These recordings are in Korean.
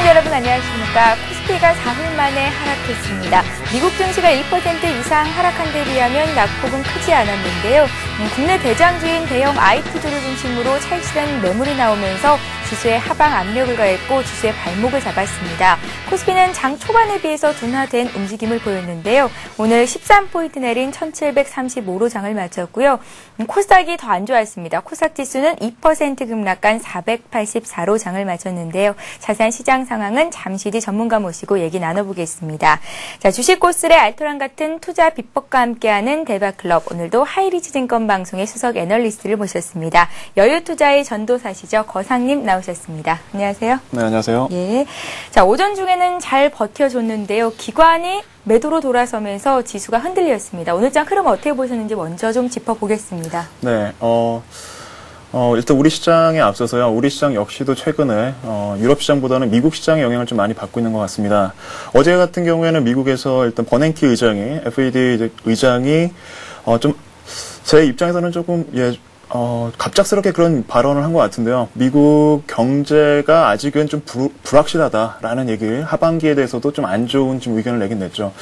여러분 안녕하십니까. 코스피가 4일 만에 하락했습니다. 미국 증시가 1% 이상 하락한 데 비하면 낙폭은 크지 않았는데요. 국내 대장주인 대형 IT주를 중심으로 찰실한 매물이 나오면서 지수에 하방 압력을 가했고 지수의 발목을 잡았습니다. 코스피는 장 초반에 비해서 둔화된 움직임을 보였는데요. 오늘 13포인트 내린 1735로 장을 마쳤고요. 코스닥이 더 안 좋았습니다. 코스닥 지수는 2% 급락한 484로 장을 마쳤는데요. 자세한 시장 상황은 잠시 뒤 전문가 모시고 얘기 나눠보겠습니다. 자, 주식 고스의 알토란 같은 투자 비법과 함께하는 대박클럽. 오늘도 하이리츠증권 방송의 수석 애널리스트를 모셨습니다. 여유투자의 전도사시죠. 거상님 나오셨습니다. 안녕하세요. 네, 안녕하세요. 예. 자, 오전 중에는 잘 버텨줬는데요. 기관이 매도로 돌아서면서 지수가 흔들렸습니다. 오늘 장 흐름 어떻게 보셨는지 먼저 좀 짚어보겠습니다. 네, 일단 우리 시장에 앞서서요. 우리 시장 역시도 최근에 유럽 시장보다는 미국 시장의 영향을 좀 많이 받고 있는 것 같습니다. 어제 같은 경우에는 미국에서 일단 버냉키 의장이 FED 의장이 좀 제 입장에서는 조금 갑작스럽게 그런 발언을 한 것 같은데요. 미국 경제가 아직은 좀 불확실하다라는 얘기를 하반기에 대해서도 좀 안 좋은 좀 의견을 내긴 냈죠.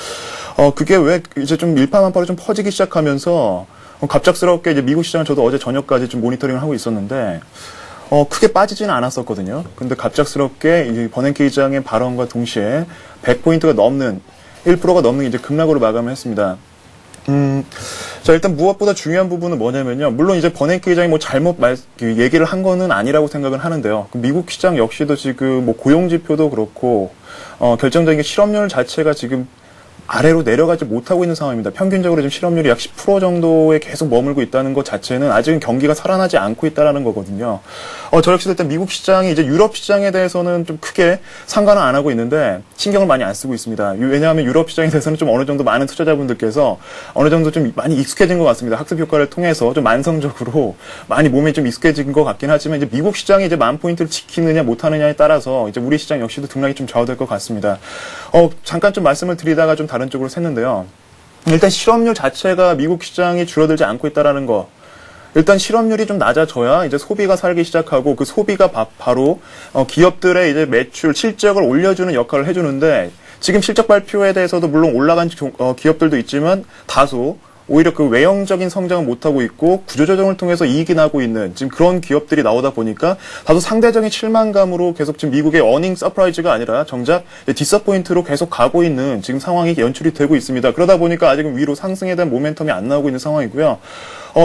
그게 왜 이제 좀 일파만파로 좀 퍼지기 시작하면서 갑작스럽게 이제 미국 시장을 저도 어제 저녁까지 좀 모니터링을 하고 있었는데 크게 빠지지는 않았었거든요. 근데 갑작스럽게 이제 버냉키 의장의 발언과 동시에 100포인트가 넘는 1%가 넘는 이제 급락으로 마감을 했습니다. 자, 일단 무엇보다 중요한 부분은 뭐냐면요. 물론 이제 버냉키 의장이 뭐 잘못 얘기를 한 거는 아니라고 생각을 하는데요. 미국 시장 역시도 지금 뭐 고용 지표도 그렇고, 결정적인 게 실업률 자체가 지금 아래로 내려가지 못하고 있는 상황입니다. 평균적으로 지금 실업률이 약 10% 정도에 계속 머물고 있다는 것 자체는 아직은 경기가 살아나지 않고 있다는 거거든요. 저 역시 일단 미국 시장이 이제 유럽 시장에 대해서는 좀 크게 상관은 안 하고 있는데 신경을 많이 안 쓰고 있습니다. 왜냐하면 유럽 시장에 대해서는 좀 어느 정도 많은 투자자분들께서 어느 정도 좀 많이 익숙해진 것 같습니다. 학습 효과를 통해서 좀 만성적으로 많이 몸에 좀 익숙해진 것 같긴 하지만 이제 미국 시장이 이제 만 포인트를 지키느냐 못하느냐에 따라서 이제 우리 시장 역시도 등락이 좀 좌우될 것 같습니다. 잠깐 좀 말씀을 드리다가 좀 다른 쪽으로 샜는데요. 일단 실업률 자체가 미국 시장이 줄어들지 않고 있다라는 거. 일단 실업률이 좀 낮아져야 이제 소비가 살기 시작하고 그 소비가 바로 기업들의 이제 매출, 실적을 올려주는 역할을 해주는데 지금 실적 발표에 대해서도 물론 올라간 기업들도 있지만 다소 오히려 그 외형적인 성장을 못하고 있고 구조조정을 통해서 이익이 나고 있는 지금 그런 기업들이 나오다 보니까 다소 상대적인 실망감으로 계속 지금 미국의 어닝 서프라이즈가 아니라 정작 디서포인트로 계속 가고 있는 지금 상황이 연출이 되고 있습니다. 그러다 보니까 아직은 위로 상승에 대한 모멘텀이 안 나오고 있는 상황이고요.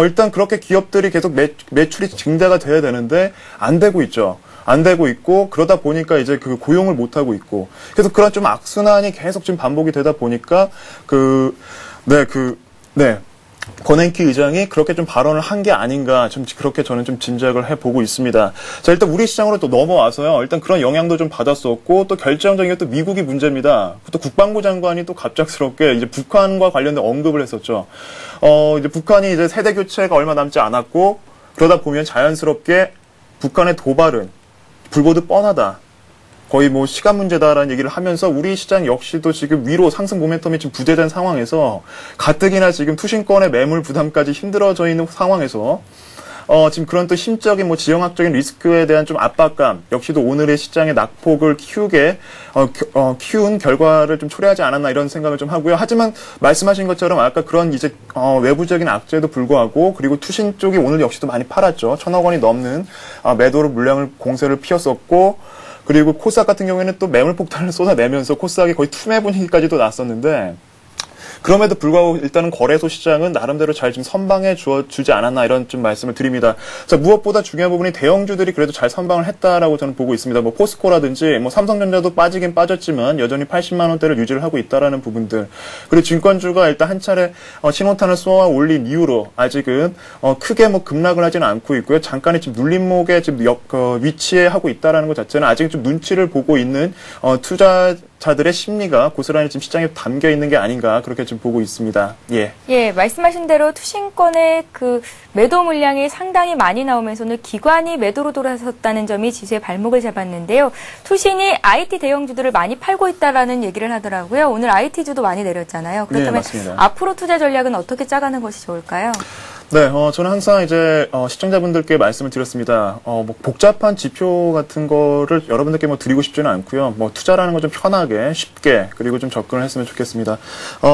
일단 그렇게 기업들이 계속 매출이 증대가 돼야 되는데 안 되고 있죠. 안 되고 있고 그러다 보니까 이제 그 고용을 못 하고 있고 그래서 그런 좀 악순환이 계속 지금 반복이 되다 보니까 버냉키 의장이 그렇게 좀 발언을 한 게 아닌가 좀 그렇게 저는 좀 짐작을 해보고 있습니다. 자, 일단 우리 시장으로 또 넘어와서요. 일단 그런 영향도 좀 받았었고 또 결정적인 게 또 미국이 문제입니다. 또 국방부 장관이 또 갑작스럽게 이제 북한과 관련된 언급을 했었죠. 이제 북한이 이제 세대 교체가 얼마 남지 않았고 그러다 보면 자연스럽게 북한의 도발은 불보듯 뻔하다. 거의 뭐 시간 문제다라는 얘기를 하면서 우리 시장 역시도 지금 위로 상승 모멘텀이 지금 부재된 상황에서 가뜩이나 지금 투신권의 매물 부담까지 힘들어져 있는 상황에서 지금 그런 또 심적인 뭐 지형학적인 리스크에 대한 좀 압박감 역시도 오늘의 시장의 낙폭을 키운 결과를 좀 초래하지 않았나 이런 생각을 좀 하고요. 하지만 말씀하신 것처럼 아까 그런 이제 외부적인 악재에도 불구하고 그리고 투신 쪽이 오늘 역시도 많이 팔았죠. 1,000억 원이 넘는 매도로 물량을 공세를 피웠었고 그리고 코스닥 같은 경우에는 또 매물 폭탄을 쏟아내면서 코스닥이 거의 투매 분위기까지도 났었는데 그럼에도 불구하고 일단은 거래소 시장은 나름대로 잘 좀 선방해 주지 않았나 이런 좀 말씀을 드립니다. 자, 무엇보다 중요한 부분이 대형주들이 그래도 잘 선방을 했다라고 저는 보고 있습니다. 뭐 포스코라든지 뭐 삼성전자도 빠지긴 빠졌지만 여전히 80만 원대를 유지를 하고 있다라는 부분들. 그리고 증권주가 일단 한 차례 신호탄을 쏘아 올린 이후로 아직은 크게 뭐 급락을 하지는 않고 있고요. 잠깐의 지금 눌림목에 지금 위치해 하고 있다라는 것 자체는 아직 좀 눈치를 보고 있는 투자자들의 심리가 고스란히 지금 시장에 담겨 있는 게 아닌가 그렇게 지금 보고 있습니다. 예, 말씀하신 대로 투신권의 그 매도 물량이 상당히 많이 나오면서는 기관이 매도로 돌아섰다는 점이 지수의 발목을 잡았는데요. 투신이 IT 대형주들을 많이 팔고 있다라는 얘기를 하더라고요. 오늘 IT주도 많이 내렸잖아요. 그렇다면 네, 앞으로 투자 전략은 어떻게 짜가는 것이 좋을까요? 네, 저는 항상 이제, 시청자분들께 말씀을 드렸습니다. 뭐, 복잡한 지표 같은 거를 여러분들께 뭐 드리고 싶지는 않고요. 뭐, 투자라는 거 좀 편하게, 쉽게, 그리고 좀 접근을 했으면 좋겠습니다.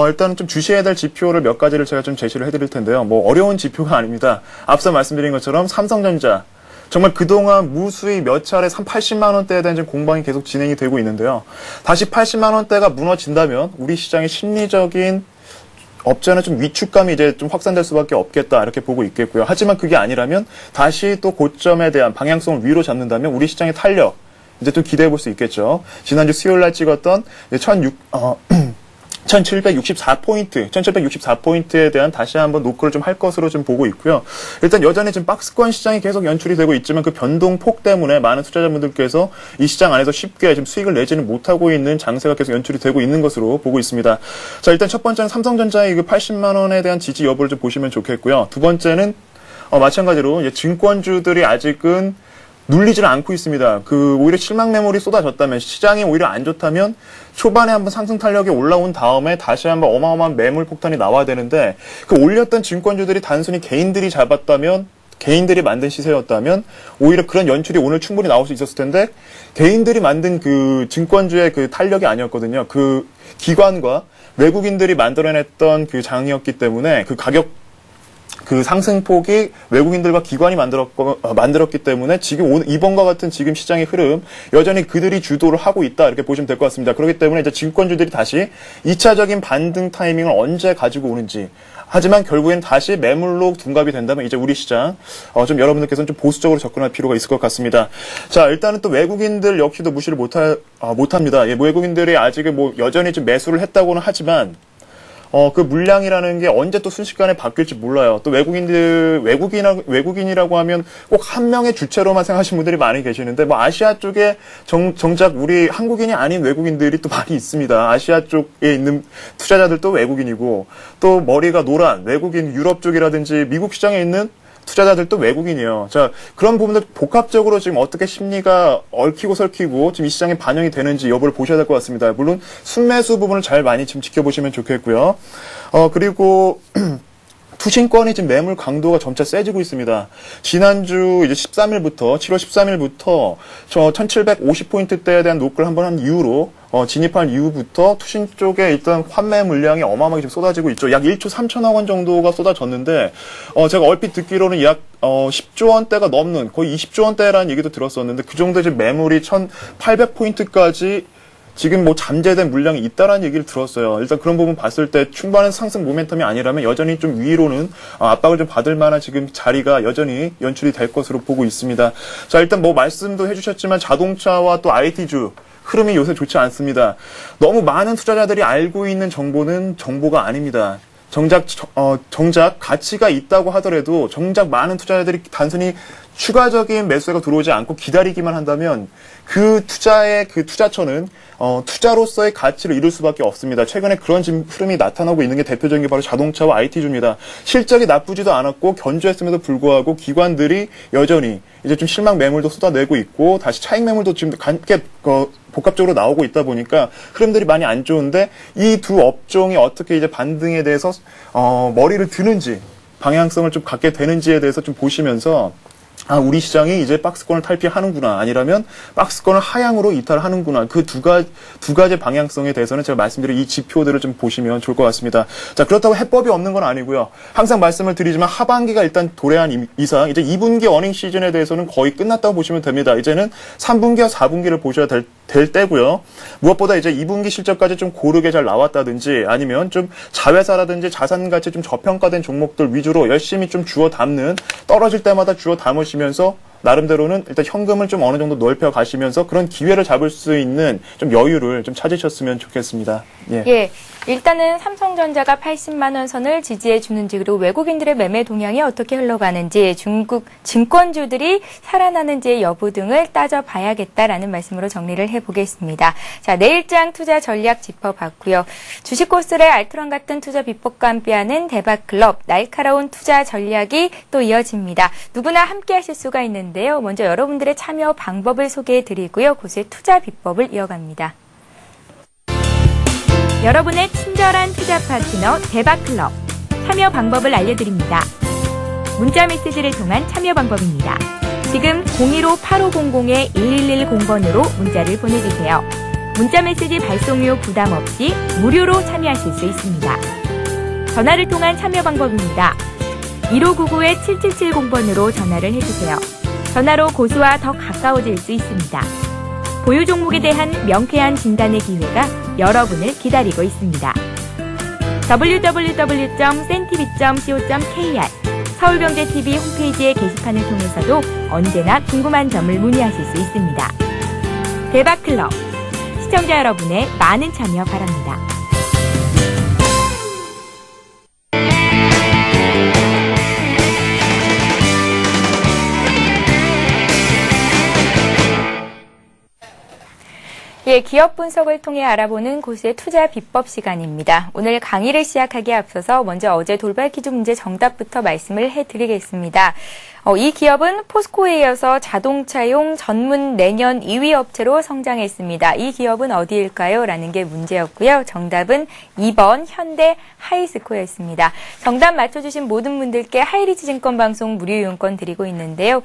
일단은 좀 주시해야 될 지표를 몇 가지를 제가 좀 제시를 해드릴 텐데요. 뭐, 어려운 지표가 아닙니다. 앞서 말씀드린 것처럼 삼성전자, 정말 그동안 무수히 몇 차례 80만 원대에 대한 지금 공방이 계속 진행이 되고 있는데요. 다시 80만 원대가 무너진다면, 우리 시장의 심리적인 업체는 좀 위축감이 이제 좀 확산될 수밖에 없겠다 이렇게 보고 있겠고요. 하지만 그게 아니라면 다시 또 고점에 대한 방향성을 위로 잡는다면 우리 시장의 탄력 이제 또 기대해 볼 수 있겠죠. 지난주 수요일 날 찍었던 1764포인트에 대한 다시 한번 노크를 좀 할 것으로 좀 보고 있고요. 일단 여전히 지금 박스권 시장이 계속 연출이 되고 있지만 그 변동폭 때문에 많은 투자자분들께서 이 시장 안에서 쉽게 지금 수익을 내지는 못하고 있는 장세가 계속 연출이 되고 있는 것으로 보고 있습니다. 자, 일단 첫 번째는 삼성전자의 그 80만 원에 대한 지지 여부를 좀 보시면 좋겠고요. 두 번째는 마찬가지로 이제 증권주들이 아직은 눌리지를 않고 있습니다. 오히려 실망 매물이 쏟아졌다면, 시장이 오히려 안 좋다면, 초반에 한번 상승 탄력이 올라온 다음에 다시 한번 어마어마한 매물 폭탄이 나와야 되는데, 그 올렸던 증권주들이 단순히 개인들이 잡았다면, 개인들이 만든 시세였다면, 오히려 그런 연출이 오늘 충분히 나올 수 있었을 텐데, 개인들이 만든 그 증권주의 그 탄력이 아니었거든요. 그 기관과 외국인들이 만들어냈던 그 장이었기 때문에, 그 상승폭이 외국인들과 기관이 만들었기 때문에 지금 이번과 같은 지금 시장의 흐름 여전히 그들이 주도를 하고 있다 이렇게 보시면 될 것 같습니다. 그렇기 때문에 이제 증권주들이 다시 2차적인 반등 타이밍을 언제 가지고 오는지, 하지만 결국엔 다시 매물로 둔갑이 된다면 이제 우리 시장 좀 여러분들께서는 좀 보수적으로 접근할 필요가 있을 것 같습니다. 자, 일단은 또 외국인들 역시도 무시를 못합니다. 예, 외국인들이 아직은 뭐 여전히 좀 매수를 했다고는 하지만 그 물량이라는 게 언제 또 순식간에 바뀔지 몰라요. 또 외국인이라고 하면 꼭 한 명의 주체로만 생각하시는 분들이 많이 계시는데, 뭐 아시아 쪽에 정작 우리 한국인이 아닌 외국인들이 또 많이 있습니다. 아시아 쪽에 있는 투자자들도 외국인이고, 또 머리가 노란 외국인 유럽 쪽이라든지 미국 시장에 있는 투자자들도 외국인이에요. 자, 그런 부분들 복합적으로 지금 어떻게 심리가 얽히고 설키고 지금 이 시장에 반영이 되는지 여부를 보셔야 될 것 같습니다. 물론 순매수 부분을 잘 많이 지금 지켜보시면 좋겠고요. 그리고 투신권이 지금 매물 강도가 점차 세지고 있습니다. 지난주 이제 7월 13일부터 저 1750포인트대에 대한 노크를 한번 한 이후로 진입한 이후부터 투신 쪽에 일단 환매 물량이 어마어마하게 지금 쏟아지고 있죠. 약 1조 3천억 원 정도가 쏟아졌는데, 제가 얼핏 듣기로는 약 10조 원대가 넘는, 거의 20조 원대라는 얘기도 들었었는데, 그 정도의 지금 매물이 1800포인트까지 지금 뭐 잠재된 물량이 있다라는 얘기를 들었어요. 일단 그런 부분 봤을 때 충분한 상승 모멘텀이 아니라면 여전히 좀 위로는 압박을 좀 받을 만한 지금 자리가 여전히 연출이 될 것으로 보고 있습니다. 자, 일단 뭐 말씀도 해주셨지만 자동차와 또 IT주 흐름이 요새 좋지 않습니다. 너무 많은 투자자들이 알고 있는 정보는 정보가 아닙니다. 정작 가치가 있다고 하더라도 정작 많은 투자자들이 단순히 추가적인 매수가 들어오지 않고 기다리기만 한다면 그 투자처는 투자로서의 가치를 잃을 수밖에 없습니다. 최근에 그런 지금 흐름이 나타나고 있는 게 대표적인 게 바로 자동차와 IT주입니다. 실적이 나쁘지도 않았고 견조했음에도 불구하고 기관들이 여전히 이제 좀 실망 매물도 쏟아내고 있고 다시 차익 매물도 지금 함께 복합적으로 나오고 있다 보니까 흐름들이 많이 안 좋은데, 이 두 업종이 어떻게 이제 반등에 대해서 머리를 드는지, 방향성을 좀 갖게 되는지에 대해서 좀 보시면서 우리 시장이 이제 박스권을 탈피하는구나, 아니라면 박스권을 하향으로 이탈하는구나, 그 두 가지 방향성에 대해서는 제가 말씀드린 이 지표들을 좀 보시면 좋을 것 같습니다. 자, 그렇다고 해법이 없는 건 아니고요. 항상 말씀을 드리지만 하반기가 일단 도래한 이상 이제 2분기 어닝 시즌에 대해서는 거의 끝났다고 보시면 됩니다. 이제는 3분기와 4분기를 보셔야 될 때고요. 무엇보다 이제 2분기 실적까지 좀 고르게 잘 나왔다든지, 아니면 좀 자회사라든지 자산가치 좀 저평가된 종목들 위주로 열심히 좀 주워 담는, 떨어질 때마다 주워 담으시면서 나름대로는 일단 현금을 좀 어느 정도 넓혀 가시면서 그런 기회를 잡을 수 있는 좀 여유를 좀 찾으셨으면 좋겠습니다. 예. 일단은 삼성전자가 80만 원 선을 지지해 주는지, 그리고 외국인들의 매매 동향이 어떻게 흘러가는지, 중국 증권주들이 살아나는지의 여부 등을 따져봐야겠다라는 말씀으로 정리를 해보겠습니다. 자, 내일장 투자 전략 짚어봤고요. 주식 코스의 알트론 같은 투자 비법과 함께하는 대박클럽, 날카로운 투자 전략이 또 이어집니다. 누구나 함께 하실 수가 있는데요. 먼저 여러분들의 참여 방법을 소개해드리고요. 고수의 투자 비법을 이어갑니다. 여러분의 친절한 투자 파트너 대박클럽, 참여 방법을 알려드립니다. 문자 메시지를 통한 참여 방법입니다. 지금 015-8500-1110번으로 문자를 보내주세요. 문자 메시지 발송료 부담 없이 무료로 참여하실 수 있습니다. 전화를 통한 참여 방법입니다. 1599-7770번으로 전화를 해주세요. 전화로 고수와 더 가까워질 수 있습니다. 보유 종목에 대한 명쾌한 진단의 기회가 여러분을 기다리고 있습니다. www.cntv.co.kr 서울경제TV 홈페이지의 게시판을 통해서도 언제나 궁금한 점을 문의하실 수 있습니다. 대박클럽, 시청자 여러분의 많은 참여 바랍니다. 예, 기업 분석을 통해 알아보는 고수의 투자 비법 시간입니다. 오늘 강의를 시작하기에 앞서서 먼저 어제 돌발 퀴즈 문제 정답부터 말씀을 해드리겠습니다. 이 기업은 포스코에 이어서 자동차용 전문 내년 2위 업체로 성장했습니다. 이 기업은 어디일까요? 라는 게 문제였고요. 정답은 2번 현대 하이스코였습니다. 정답 맞춰주신 모든 분들께 하이리치 증권 방송 무료 이용권 드리고 있는데요.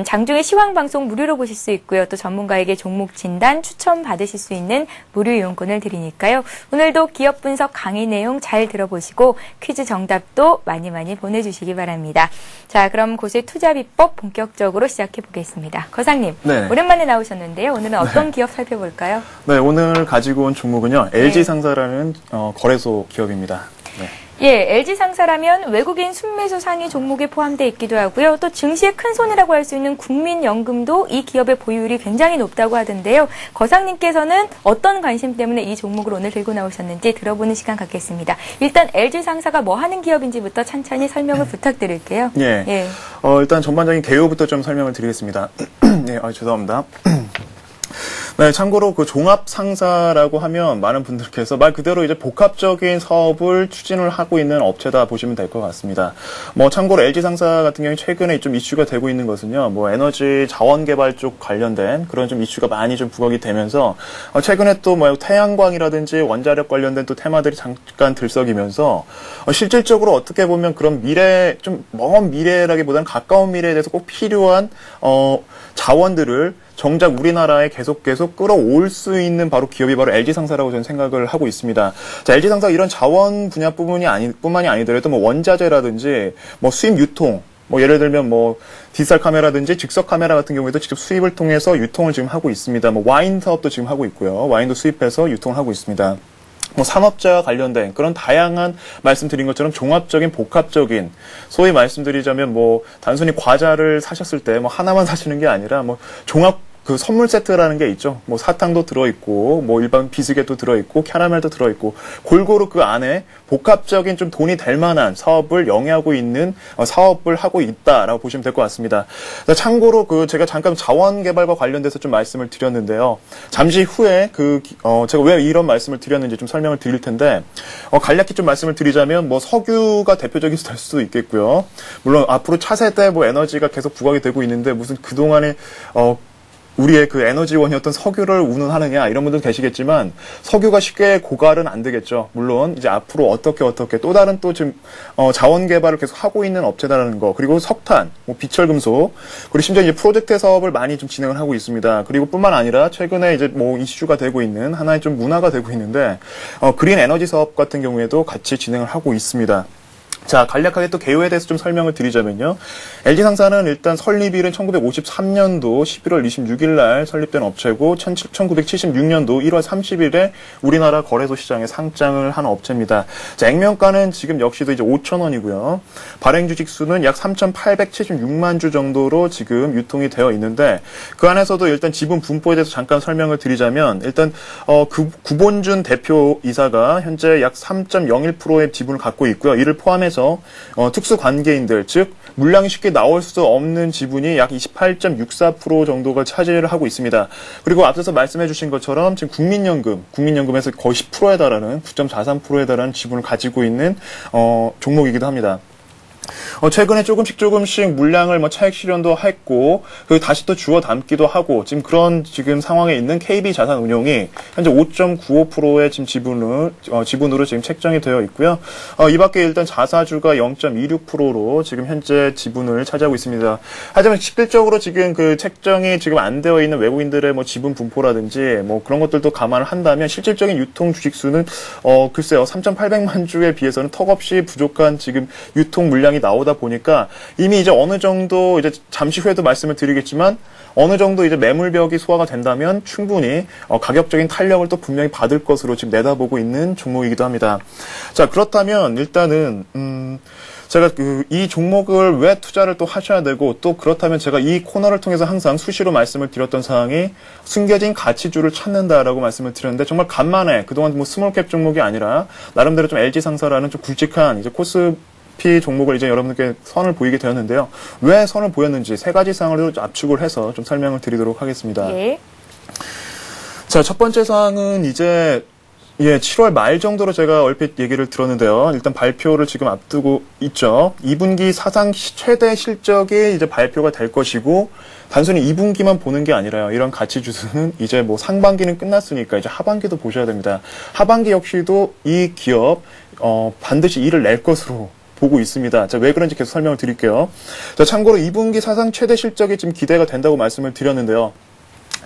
장중에 시황 방송 무료로 보실 수 있고요. 또 전문가에게 종목 진단 추천 받으실 수 있는 무료 이용권을 드리니까요. 오늘도 기업 분석 강의 내용 잘 들어보시고 퀴즈 정답도 많이 보내주시기 바랍니다. 자, 그럼 고수의 투자 비법 본격적으로 시작해 보겠습니다. 거상님, 네. 오랜만에 나오셨는데요. 오늘은 어떤 기업 살펴볼까요? 네, 오늘 가지고 온 종목은요. LG상사라는 거래소 기업입니다. 네. 예, LG상사라면 외국인 순매수 상위 종목에 포함되어 있기도 하고요. 또 증시의 큰 손이라고 할 수 있는 국민연금도 이 기업의 보유율이 굉장히 높다고 하던데요. 거상님께서는 어떤 관심 때문에 이 종목을 오늘 들고 나오셨는지 들어보는 시간 갖겠습니다. 일단 LG상사가 뭐 하는 기업인지부터 천천히 설명을 부탁드릴게요. 예. 예. 일단 전반적인 개요부터 좀 설명을 드리겠습니다. 네, 죄송합니다. 네, 참고로 그 종합상사라고 하면 많은 분들께서 말 그대로 이제 복합적인 사업을 추진을 하고 있는 업체다 보시면 될 것 같습니다. 참고로 LG상사 같은 경우에 최근에 좀 이슈가 되고 있는 것은요, 에너지 자원 개발 쪽 관련된 그런 좀 이슈가 많이 좀 부각이 되면서 최근에 또 태양광이라든지 원자력 관련된 또 테마들이 잠깐 들썩이면서 실질적으로 어떻게 보면 그런 미래, 좀 먼 미래라기보다는 가까운 미래에 대해서 꼭 필요한 자원들을 정작 우리나라에 계속 끌어올 수 있는 바로 기업이 바로 LG상사라고 저는 생각을 하고 있습니다. 자, LG상사 이런 자원 분야뿐만이 아니더라도 원자재라든지 수입 유통, 예를 들면 디지털 카메라든지 즉석 카메라 같은 경우에도 직접 수입을 통해서 유통을 지금 하고 있습니다. 와인 사업도 지금 하고 있고요. 와인도 수입해서 유통을 하고 있습니다. 산업재와 관련된 그런 다양한 말씀드린 것처럼 종합적인 복합적인 소위 말씀드리자면 단순히 과자를 사셨을 때 하나만 사시는 게 아니라 종합 그 선물 세트라는 게 있죠. 사탕도 들어있고, 일반 비스켓도 들어있고, 캐러멜도 들어있고, 골고루 그 안에 복합적인 좀 돈이 될 만한 사업을 영위하고 있는 사업을 하고 있다라고 보시면 될 것 같습니다. 참고로 제가 잠깐 자원 개발과 관련돼서 좀 말씀을 드렸는데요. 잠시 후에 제가 왜 이런 말씀을 드렸는지 좀 설명을 드릴 텐데, 간략히 좀 말씀을 드리자면, 석유가 대표적인 될 수도 있겠고요. 물론 앞으로 차세대 에너지가 계속 부각이 되고 있는데, 무슨 그동안에, 우리의 그 에너지원이었던 석유를 운운하느냐 이런 분들 계시겠지만 석유가 쉽게 고갈은 안 되겠죠. 물론 이제 앞으로 어떻게 또 다른 또 지금 자원 개발을 계속 하고 있는 업체다라는 거, 그리고 석탄, 비철금속, 그리고 심지어 이제 프로젝트 사업을 많이 좀 진행을 하고 있습니다. 그리고 뿐만 아니라 최근에 이제 이슈가 되고 있는 하나의 좀 문화가 되고 있는데 그린 에너지 사업 같은 경우에도 같이 진행을 하고 있습니다. 자, 간략하게 또 개요에 대해서 좀 설명을 드리자면요. LG상사는 일단 설립일은 1953년도 11월 26일 날 설립된 업체고 1976년도 1월 30일에 우리나라 거래소 시장에 상장을 한 업체입니다. 자, 액면가는 지금 역시도 이제 5,000원이고요. 발행 주식 수는 약 3,876만 주 정도로 지금 유통이 되어 있는데 그 안에서도 일단 지분 분포에 대해서 잠깐 설명을 드리자면 일단 구본준 대표이사가 현재 약 3.01%의 지분을 갖고 있고요. 이를 포함해서 특수 관계인들, 즉 물량이 쉽게 나올 수 없는 지분이 약 28.64% 정도가 차지를 하고 있습니다. 그리고 앞서서 말씀해 주신 것처럼 지금 국민연금에서 거의 10%에 달하는 9.43%에 달하는 지분을 가지고 있는 종목이기도 합니다. 최근에 조금씩 물량을 차익 실현도 했고, 그리고 다시 또 주워 담기도 하고, 지금 그런 상황에 있는 KB자산운용이 현재 5.95%의 지금 지분으로 지금 책정이 되어 있고요. 이 밖에 일단 자사주가 0.26%로 지금 현재 지분을 차지하고 있습니다. 하지만 실질적으로 지금 그 책정이 지금 안 되어 있는 외국인들의 지분 분포라든지 그런 것들도 감안을 한다면 실질적인 유통 주식수는 글쎄요, 3,800만 주에 비해서는 턱없이 부족한 지금 유통 물량이 나오다 보니까 이미 이제 어느 정도 이제 잠시 후에도 말씀을 드리겠지만 어느 정도 이제 매물벽이 소화가 된다면 충분히 가격적인 탄력을 또 분명히 받을 것으로 지금 내다보고 있는 종목이기도 합니다. 자, 그렇다면 일단은 제가 이 종목을 왜 투자를 또 하셔야 되고 또 그렇다면 제가 이 코너를 통해서 항상 수시로 말씀을 드렸던 사항이 숨겨진 가치주를 찾는다라고 말씀을 드렸는데 정말 간만에 그동안 스몰캡 종목이 아니라 나름대로 좀 LG상사라는 좀 굵직한 이제 코스피 종목을 이제 여러분들께 선을 보이게 되었는데요. 왜 선을 보였는지 세 가지 사항을 압축을 해서 좀 설명을 드리도록 하겠습니다. 예. 자, 첫 번째 사항은 이제 7월 말 정도로 제가 얼핏 얘기를 들었는데요. 일단 발표를 지금 앞두고 있죠. 2분기 사상 최대 실적이 이제 발표가 될 것이고, 단순히 2분기만 보는 게 아니라요. 이런 가치주수는 이제 상반기는 끝났으니까 이제 하반기도 보셔야 됩니다. 하반기 역시도 이 기업, 반드시 이를 낼 것으로 보고 있습니다. 자, 왜 그런지 계속 설명을 드릴게요. 자, 참고로 2분기 사상 최대 실적이 지금 기대가 된다고 말씀을 드렸는데요.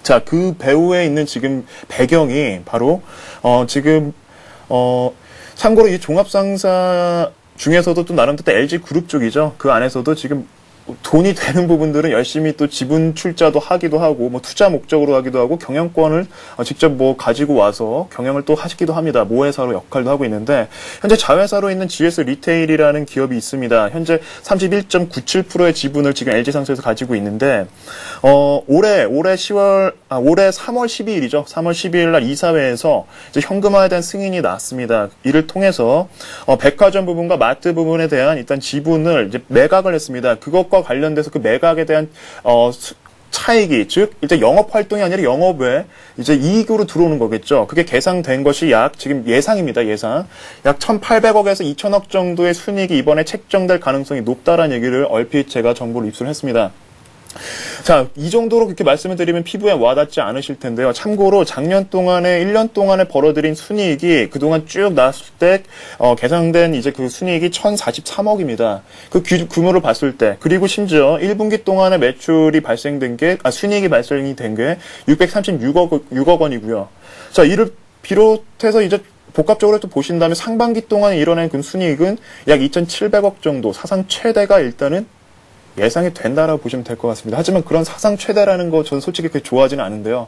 자, 그 배후에 있는 지금 배경이 바로, 참고로 이 종합상사 중에서도 또 나름 또 LG그룹 쪽이죠. 그 안에서도 지금 돈이 되는 부분들은 열심히 또 지분 출자도 하기도 하고, 투자 목적으로 하기도 하고, 경영권을 직접 가지고 와서 경영을 또 하시기도 합니다. 모회사로 역할도 하고 있는데, 현재 자회사로 있는 GS 리테일이라는 기업이 있습니다. 현재 31.97%의 지분을 지금 LG상사에서 가지고 있는데, 올해 3월 12일이죠. 3월 12일 날 이사회에서 이제 현금화에 대한 승인이 났습니다. 이를 통해서, 백화점 부분과 마트 부분에 대한 일단 지분을 이제 매각을 했습니다. 그것과 관련돼서 그 매각에 대한 차익이, 즉 이제 영업 활동이 아니라 영업에 이제 이익으로 들어오는 거겠죠. 그게 계상된 것이 지금 예상입니다. 예상 약 1,800억에서 2,000억 정도의 순이익이 이번에 책정될 가능성이 높다라는 얘기를 얼핏 제가 정보를 입수를 했습니다. 자, 이 정도로 그렇게 말씀을 드리면 피부에 와닿지 않으실 텐데요. 참고로 작년 동안에 1년 동안에 벌어들인 순이익이 그동안 쭉 나왔을 때 계산된 이제 그 순이익이 1,043억입니다. 그 규모를 봤을 때, 그리고 심지어 1분기 동안에 매출이 발생된 게 순이익이 발생이 된 게 636억 원이고요. 자, 이를 비롯해서 이제 복합적으로 또 보신다면 상반기 동안에 이뤄낸 그 순이익은 약 2,700억 정도, 사상 최대가 일단은 예상이 된다라고 보시면 될 것 같습니다. 하지만 그런 사상 최대라는 거 저는 솔직히 그렇게 좋아하지는 않은데요.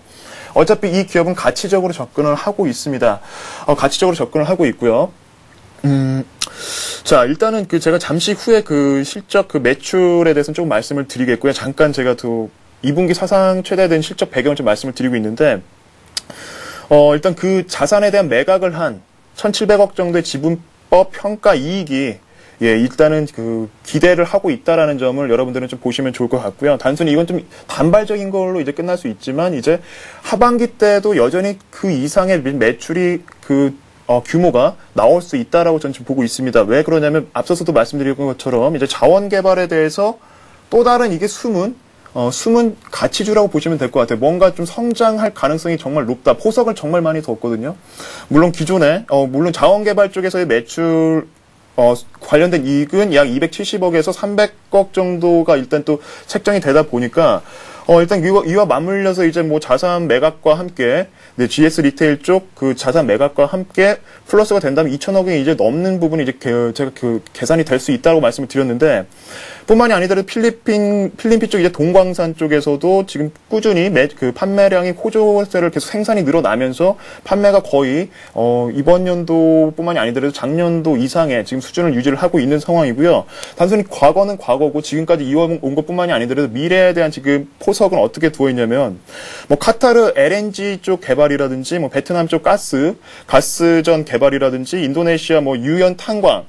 어차피 이 기업은 가치적으로 접근을 하고 있습니다. 가치적으로 접근을 하고 있고요. 자, 일단은 제가 잠시 후에 그 실적 그 매출에 대해서는 조금 말씀을 드리겠고요. 잠깐 제가 또 2분기 사상 최대된 실적 배경을 좀 말씀을 드리고 있는데, 일단 그 자산에 대한 매각을 한 1,700억 정도의 지분법 평가 이익이 일단은 그 기대를 하고 있다라는 점을 여러분들은 좀 보시면 좋을 것 같고요. 단순히 이건 좀 단발적인 걸로 이제 끝날 수 있지만 이제 하반기 때도 여전히 그 이상의 매출이 규모가 나올 수 있다라고 저는 지금 보고 있습니다. 왜 그러냐면 앞서서도 말씀드린 것처럼 이제 자원 개발에 대해서 또 다른 이게 숨은 가치주라고 보시면 될 것 같아요. 뭔가 좀 성장할 가능성이 정말 높다. 포석을 정말 많이 뒀거든요. 물론 기존에 물론 자원 개발 쪽에서의 매출 관련된 이익은 약 270억에서 300억 정도가 일단 또 책정이 되다 보니까, 일단 이와 맞물려서 이제 자산 매각과 함께, GS 리테일 쪽 그 자산 매각과 함께 플러스가 된다면 2,000억이 이제 넘는 부분이 이제 제가 계산이 될 수 있다고 말씀을 드렸는데, 뿐만이 아니더라도 필리핀 쪽 이제 동광산 쪽에서도 지금 꾸준히 판매량이 호조세를 계속 생산이 늘어나면서 판매가 거의 이번 연도뿐만이 아니더라도 작년도 이상의 지금 수준을 유지를 하고 있는 상황이고요. 단순히 과거는 과거고 지금까지 이어온 것뿐만이 아니더라도 미래에 대한 지금 포석은 어떻게 두어 있냐면 카타르 LNG 쪽 개발이라든지 베트남 쪽 가스전 개발이라든지 인도네시아 유연 탄광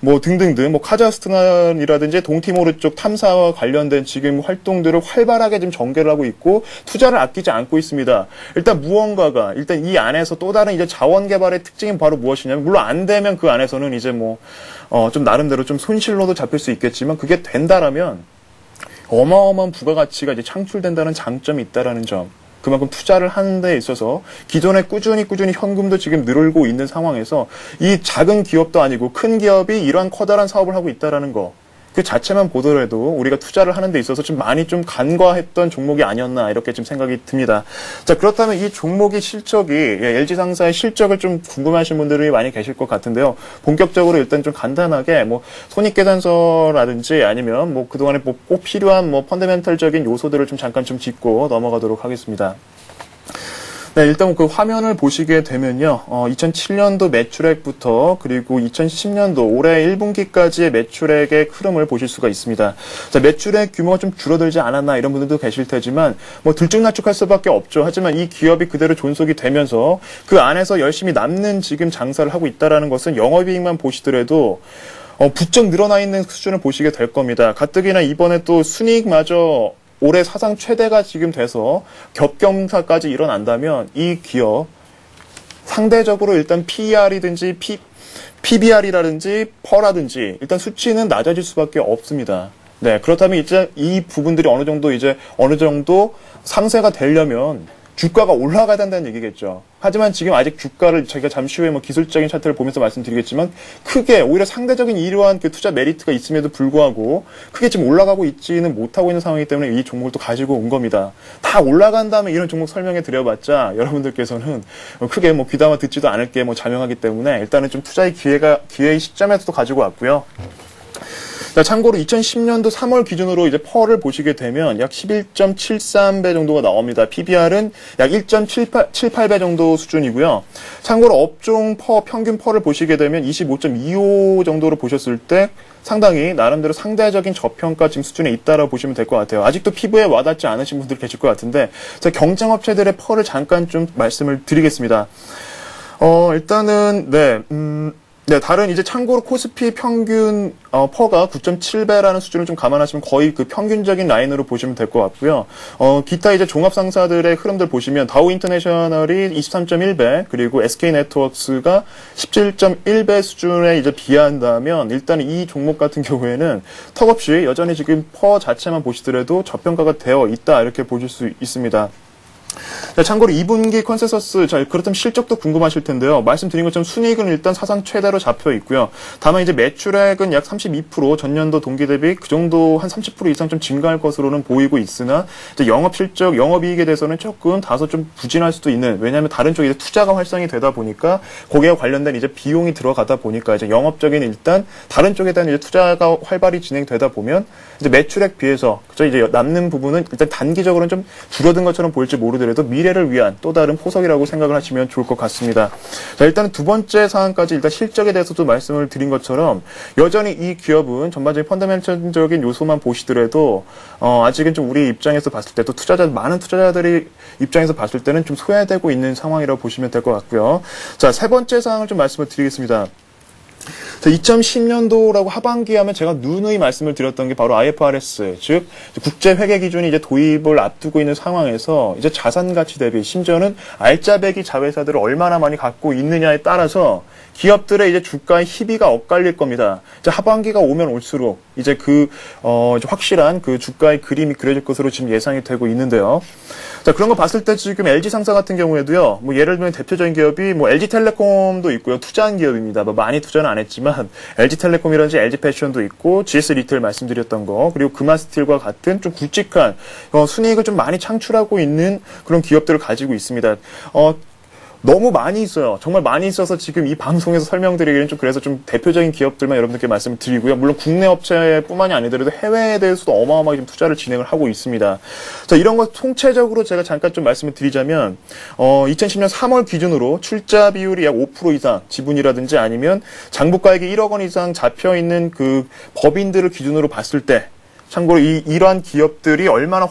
뭐 등등등 뭐 카자흐스탄이라든지 동티모르 쪽 탐사와 관련된 지금 활동들을 활발하게 지금 전개를 하고 있고 투자를 아끼지 않고 있습니다. 일단 무언가가 일단 이 안에서 또 다른 이제 자원 개발의 특징이 바로 무엇이냐면 물론 안 되면 그 안에서는 이제 뭐 좀 나름대로 좀 손실로도 잡힐 수 있겠지만 그게 된다라면 어마어마한 부가가치가 이제 창출된다는 장점이 있다라는 점. 그만큼 투자를 하는 데 있어서 기존에 꾸준히 현금도 지금 늘고 있는 상황에서 이 작은 기업도 아니고 큰 기업이 이러한 커다란 사업을 하고 있다라는 거. 그 자체만 보더라도 우리가 투자를 하는 데 있어서 좀 많이 좀 간과했던 종목이 아니었나 이렇게 좀 생각이 듭니다. 자, 그렇다면 이 종목의 실적이 LG상사의 실적을 좀 궁금해하시는 분들이 많이 계실 것 같은데요. 본격적으로 일단 좀 간단하게 뭐 손익계산서라든지 아니면 뭐 그동안에 뭐 꼭 필요한 뭐 펀더멘털적인 요소들을 좀 잠깐 좀 짚고 넘어가도록 하겠습니다. 네, 일단 그 화면을 보시게 되면요. 2007년도 매출액부터 그리고 2010년도 올해 1분기까지의 매출액의 흐름을 보실 수가 있습니다. 자, 매출액 규모가 좀 줄어들지 않았나 이런 분들도 계실 테지만 뭐 들쭉날쭉할 수밖에 없죠. 하지만 이 기업이 그대로 존속이 되면서 그 안에서 열심히 남는 지금 장사를 하고 있다라는 것은 영업이익만 보시더라도 부쩍 늘어나 있는 수준을 보시게 될 겁니다. 가뜩이나 이번에 또 순이익마저 올해 사상 최대가 지금 돼서 겹경사까지 일어난다면 이 기업 상대적으로 일단 PER이든지 PBR이라든지 퍼라든지 일단 수치는 낮아질 수밖에 없습니다. 네, 그렇다면 이제 이 부분들이 어느 정도 상세가 되려면 주가가 올라가야 된다는 얘기겠죠. 하지만 지금 아직 주가를 저희가 잠시 후에 뭐 기술적인 차트를 보면서 말씀드리겠지만 크게 오히려 상대적인 이러한 그 투자 메리트가 있음에도 불구하고 크게 지금 올라가고 있지는 못하고 있는 상황이기 때문에 이 종목을 또 가지고 온 겁니다. 다 올라간 다음에 이런 종목 설명해 드려봤자 여러분들께서는 크게 뭐 귀담아 듣지도 않을 게 뭐 자명하기 때문에 일단은 좀 투자의 기회의 시점에서도 가지고 왔고요. 자, 참고로 2010년도 3월 기준으로 이제 펄을 보시게 되면 약 11.73배 정도가 나옵니다. PBR은 약 1.78배 정도 수준이고요. 참고로 업종 평균 펄을 보시게 되면 25.25 정도로 보셨을 때 상당히 나름대로 상대적인 저평가 지금 수준에 있다라고 보시면 될 것 같아요. 아직도 피부에 와닿지 않으신 분들 계실 것 같은데 제가 경쟁업체들의 펄을 잠깐 좀 말씀을 드리겠습니다. 일단은 네, 다른 이제 참고로 코스피 평균 퍼가 9.7배라는 수준을 좀 감안하시면 거의 그 평균적인 라인으로 보시면 될 것 같고요. 기타 이제 종합 상사들의 흐름들 보시면 다우 인터내셔널이 23.1배, 그리고 SK 네트워크스가 17.1배 수준에 이제 비한다면 일단 이 종목 같은 경우에는 턱없이 여전히 지금 퍼 자체만 보시더라도 저평가가 되어 있다 이렇게 보실 수 있습니다. 자, 참고로 2분기 컨센서스, 자, 그렇다면 실적도 궁금하실 텐데요. 말씀드린 것처럼 순이익은 일단 사상 최대로 잡혀 있고요. 다만 이제 매출액은 약 32% 전년도 동기 대비 그 정도 한 30% 이상 좀 증가할 것으로는 보이고 있으나 이제 영업 실적, 영업이익에 대해서는 조금 다소 좀 부진할 수도 있는, 왜냐하면 다른 쪽에 이제 투자가 활성이 되다 보니까 거기에 관련된 이제 비용이 들어가다 보니까 이제 영업적인 일단 다른 쪽에 대한 이제 투자가 활발히 진행되다 보면 이제 매출액 비해서 그죠, 이제 남는 부분은 일단 단기적으로는 좀 줄어든 것처럼 보일지 모르더라도 미래를 위한 또 다른 포석이라고 생각을 하시면 좋을 것 같습니다. 자, 일단 두 번째 사항까지 일단 실적에 대해서도 말씀을 드린 것처럼 여전히 이 기업은 전반적인 펀더멘털적인 요소만 보시더라도 아직은 좀 우리 입장에서 봤을 때 또 많은 투자자들이 입장에서 봤을 때는 좀 소외되고 있는 상황이라고 보시면 될 것 같고요. 자, 세 번째 사항을 좀 말씀을 드리겠습니다. 2010년도라고 하반기에 하면 제가 누누이 말씀을 드렸던 게 바로 IFRS, 즉 국제 회계 기준이 이제 도입을 앞두고 있는 상황에서 이제 자산 가치 대비 심지어는 알짜배기 자회사들을 얼마나 많이 갖고 있느냐에 따라서 기업들의 이제 주가의 희비가 엇갈릴 겁니다. 이제 하반기가 오면 올수록 이제 확실한 그 주가의 그림이 그려질 것으로 지금 예상이 되고 있는데요. 자, 그런 거 봤을 때 지금 LG상사 같은 경우에도요, 뭐 예를 들면 대표적인 기업이 뭐 LG텔레콤도 있고요, 투자한 기업입니다. 뭐 많이 투자는 안 했지만 LG텔레콤이라든지 LG패션도 있고 GS리테일 말씀드렸던 거, 그리고 금화스틸과 같은 좀 굵직한 순이익을 좀 많이 창출하고 있는 그런 기업들을 가지고 있습니다. 너무 많이 있어요. 정말 많이 있어서 지금 이 방송에서 설명드리기는 좀 그래서 좀 대표적인 기업들만 여러분들께 말씀을 드리고요. 물론 국내 업체뿐만이 아니더라도 해외에 대해서도 어마어마하게 좀 투자를 진행을 하고 있습니다. 자, 이런 것 총체적으로 제가 잠깐 좀 말씀을 드리자면 2010년 3월 기준으로 출자 비율이 약 5% 이상 지분이라든지 아니면 장부가액이 1억 원 이상 잡혀 있는 그 법인들을 기준으로 봤을 때 참고로 이러한 기업들이 얼마나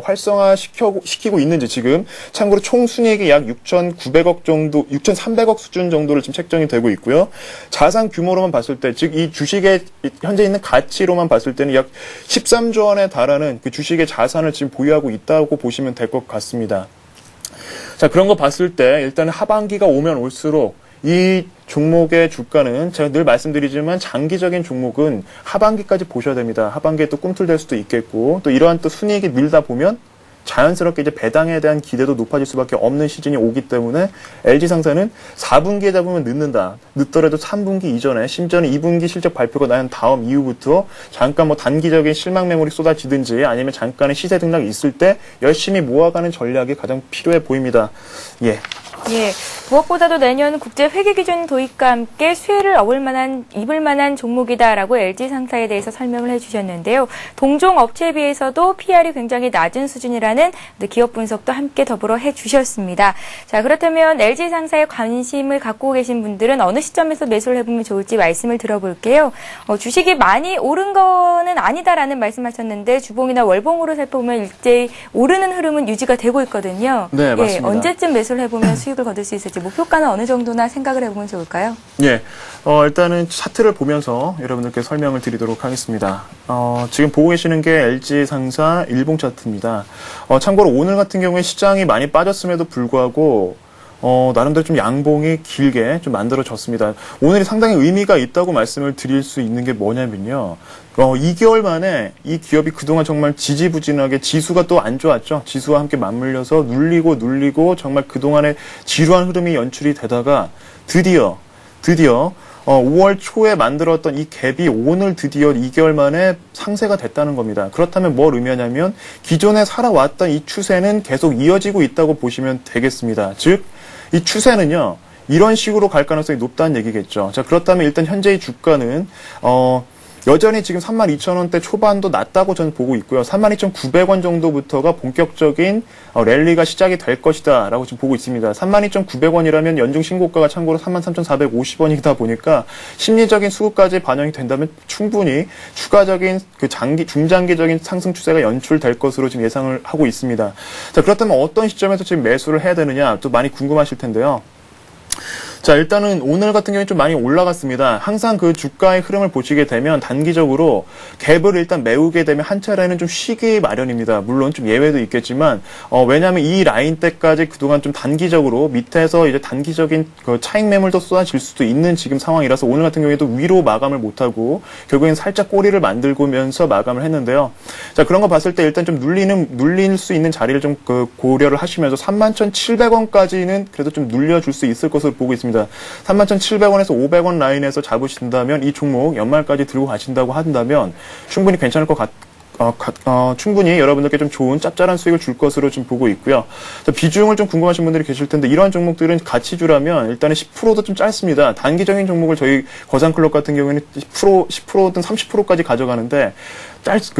활성화시키고 있는지 지금 참고로 총 순이익이 약 6,900억 정도, 6,300억 수준 정도를 지금 책정이 되고 있고요. 자산 규모로만 봤을 때, 즉 이 주식의 현재 있는 가치로만 봤을 때는 약 13조 원에 달하는 그 주식의 자산을 지금 보유하고 있다고 보시면 될 것 같습니다. 자, 그런 거 봤을 때 일단은 하반기가 오면 올수록 이 종목의 주가는 제가 늘 말씀드리지만 장기적인 종목은 하반기까지 보셔야 됩니다. 하반기에 또 꿈틀댈 수도 있겠고 또 이러한 또 순이익이 늘다 보면 자연스럽게 이제 배당에 대한 기대도 높아질 수밖에 없는 시즌이 오기 때문에 LG상사는 4분기에 잡으면 늦더라도 3분기 이전에 심지어는 2분기 실적 발표가 난 다음 이후부터 잠깐 뭐 단기적인 실망 매물이 쏟아지든지 아니면 잠깐의 시세 등락이 있을 때 열심히 모아가는 전략이 가장 필요해 보입니다. 예. 예, 무엇보다도 내년 국제 회계 기준 도입과 함께 수혜를 입을 만한 종목이다라고 LG상사에 대해서 설명을 해주셨는데요. 동종 업체에 비해서도 PR이 굉장히 낮은 수준이라는 기업 분석도 함께 더불어 해주셨습니다. 자, 그렇다면 LG상사에 관심을 갖고 계신 분들은 어느 시점에서 매수를 해보면 좋을지 말씀을 들어볼게요. 주식이 많이 오른 거는 아니다라는 말씀하셨는데 주봉이나 월봉으로 살펴보면 일제히 오르는 흐름은 유지가 되고 있거든요. 네, 맞습니다. 예, 언제쯤 매수를 해보면 수익을 거둘 수 있을지 목표가는 어느 정도나 생각을 해보면 좋을까요? 예, 일단은 차트를 보면서 여러분들께 설명을 드리도록 하겠습니다. 지금 보고 계시는 게 LG상사 일봉 차트입니다. 참고로 오늘 같은 경우에 시장이 많이 빠졌음에도 불구하고 나름대로 좀 양봉이 길게 좀 만들어졌습니다. 오늘이 상당히 의미가 있다고 말씀을 드릴 수 있는 게 뭐냐면요. 2개월 만에 이 기업이 그동안 정말 지지부진하게 지수가 또 안 좋았죠. 지수와 함께 맞물려서 눌리고 정말 그동안의 지루한 흐름이 연출이 되다가 드디어 5월 초에 만들었던 이 갭이 오늘 드디어 2개월 만에 상쇄가 됐다는 겁니다. 그렇다면 뭘 의미하냐면 기존에 살아왔던 이 추세는 계속 이어지고 있다고 보시면 되겠습니다. 즉, 이 추세는요, 이런 식으로 갈 가능성이 높다는 얘기겠죠. 자, 그렇다면 일단 현재의 주가는, 여전히 지금 32,000원대 초반도 낮다고 저는 보고 있고요. 32,900원 정도부터가 본격적인 랠리가 시작이 될 것이다 라고 지금 보고 있습니다. 32,900원이라면 연중 신고가가 참고로 33,450원이다 보니까 심리적인 수급까지 반영이 된다면 충분히 추가적인 그 중장기적인 상승 추세가 연출될 것으로 지금 예상을 하고 있습니다. 자, 그렇다면 어떤 시점에서 지금 매수를 해야 되느냐 또 많이 궁금하실 텐데요. 자, 일단은 오늘 같은 경우에 좀 많이 올라갔습니다. 항상 그 주가의 흐름을 보시게 되면 단기적으로 갭을 일단 메우게 되면 한 차례는 좀 쉬기 마련입니다. 물론 좀 예외도 있겠지만, 왜냐하면 이 라인 때까지 그동안 좀 단기적으로 밑에서 이제 단기적인 그 차익 매물도 쏟아질 수도 있는 지금 상황이라서 오늘 같은 경우에도 위로 마감을 못하고 결국엔 살짝 꼬리를 만들고면서 마감을 했는데요. 자, 그런 거 봤을 때 일단 좀 눌릴 수 있는 자리를 좀 고려를 하시면서 31,700원까지는 그래도 좀 눌려줄 수 있을 것으로 보고 있습니다. 31,700원에서 500원 라인에서 잡으신다면 이 종목 연말까지 들고 가신다고 한다면 충분히 괜찮을 것 충분히 여러분들께 좀 좋은 짭짤한 수익을 줄 것으로 지금 보고 있고요. 비중을 좀 궁금하신 분들이 계실 텐데 이러한 종목들은 가치주라면 일단은 10%도 좀 짧습니다. 단기적인 종목을 저희 거상클럽 같은 경우에는 10%든 30%까지 가져가는데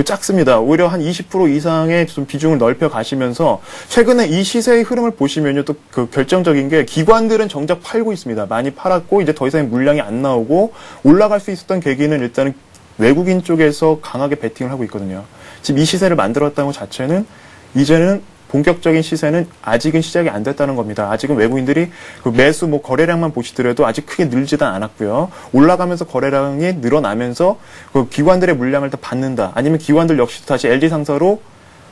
작습니다. 오히려 한 20% 이상의 좀 비중을 넓혀 가시면서 최근에 이 시세의 흐름을 보시면요. 또 그 결정적인 게 기관들은 정작 팔고 있습니다. 많이 팔았고 이제 더 이상 물량이 안 나오고 올라갈 수 있었던 계기는 일단은 외국인 쪽에서 강하게 베팅을 하고 있거든요. 지금 이 시세를 만들었다는 것 자체는 이제는 본격적인 시세는 아직은 시작이 안 됐다는 겁니다. 아직은 외국인들이 그 매수 거래량만 보시더라도 아직 크게 늘지도 않았고요. 올라가면서 거래량이 늘어나면서 그 기관들의 물량을 다 받는다. 아니면 기관들 역시 다시 LG상사로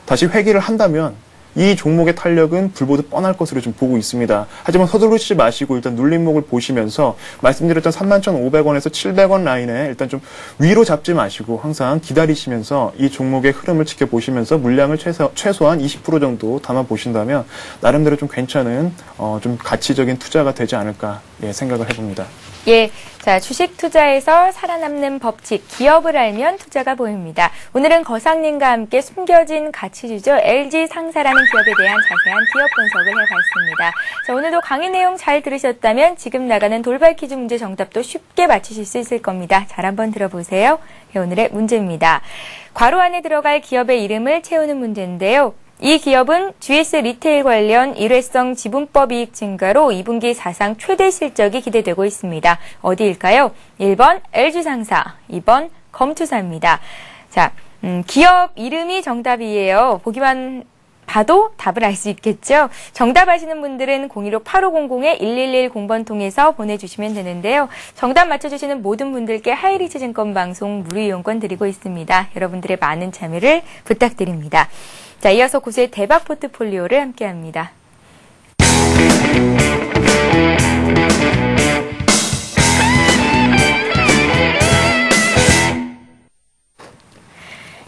다시 회귀를 한다면 이 종목의 탄력은 불보듯 뻔할 것으로 좀 보고 있습니다. 하지만 서두르지 마시고 일단 눌림목을 보시면서 말씀드렸던 31,500원에서 700원 라인에 일단 좀 위로 잡지 마시고 항상 기다리시면서 이 종목의 흐름을 지켜보시면서 물량을 최소한 20% 정도 담아 보신다면 나름대로 좀 괜찮은 좀 가치적인 투자가 되지 않을까 생각을 해봅니다. 예, 자, 주식 투자에서 살아남는 법칙, 기업을 알면 투자가 보입니다. 오늘은 거상님과 함께 숨겨진 가치주죠. LG상사라는 기업에 대한 자세한 기업 분석을 해봤습니다. 자, 오늘도 강의 내용 잘 들으셨다면 지금 나가는 돌발 퀴즈 문제 정답도 쉽게 맞히실 수 있을 겁니다. 잘 한번 들어보세요. 오늘의 문제입니다. 괄호 안에 들어갈 기업의 이름을 채우는 문제인데요. 이 기업은 GS 리테일 관련 일회성 지분법 이익 증가로 2분기 사상 최대 실적이 기대되고 있습니다. 어디일까요? 1번 LG상사, 2번 검투사입니다. 자, 기업 이름이 정답이에요. 보기만 봐도 답을 알 수 있겠죠. 정답 아시는 분들은 016-8500-1110번 통해서 보내주시면 되는데요. 정답 맞춰주시는 모든 분들께 하이리츠 증권 방송 무료 이용권 드리고 있습니다. 여러분들의 많은 참여를 부탁드립니다. 자, 이어서 고수의 대박 포트폴리오를 함께합니다.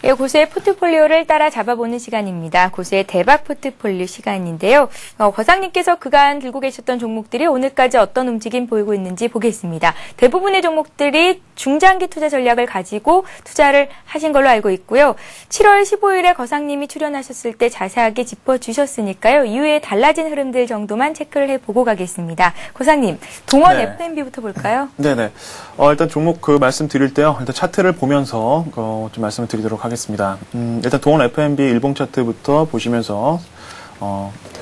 예, 고수의 포트폴리오를 따라 잡아보는 시간입니다. 고수의 대박 포트폴리오 시간인데요. 거상님께서 그간 들고 계셨던 종목들이 오늘까지 어떤 움직임 보이고 있는지 보겠습니다. 대부분의 종목들이 중장기 투자 전략을 가지고 투자를 하신 걸로 알고 있고요. 7월 15일에 거상님이 출연하셨을 때 자세하게 짚어주셨으니까요. 이후에 달라진 흐름들 정도만 체크를 해보고 가겠습니다. 거상님, 동원 네. FNB부터 볼까요? 네네. 일단 종목 말씀드릴 때요. 일단 차트를 보면서 좀 말씀을 드리도록 하겠습니다. 일단 동원 FNB 일봉 차트부터 보시면서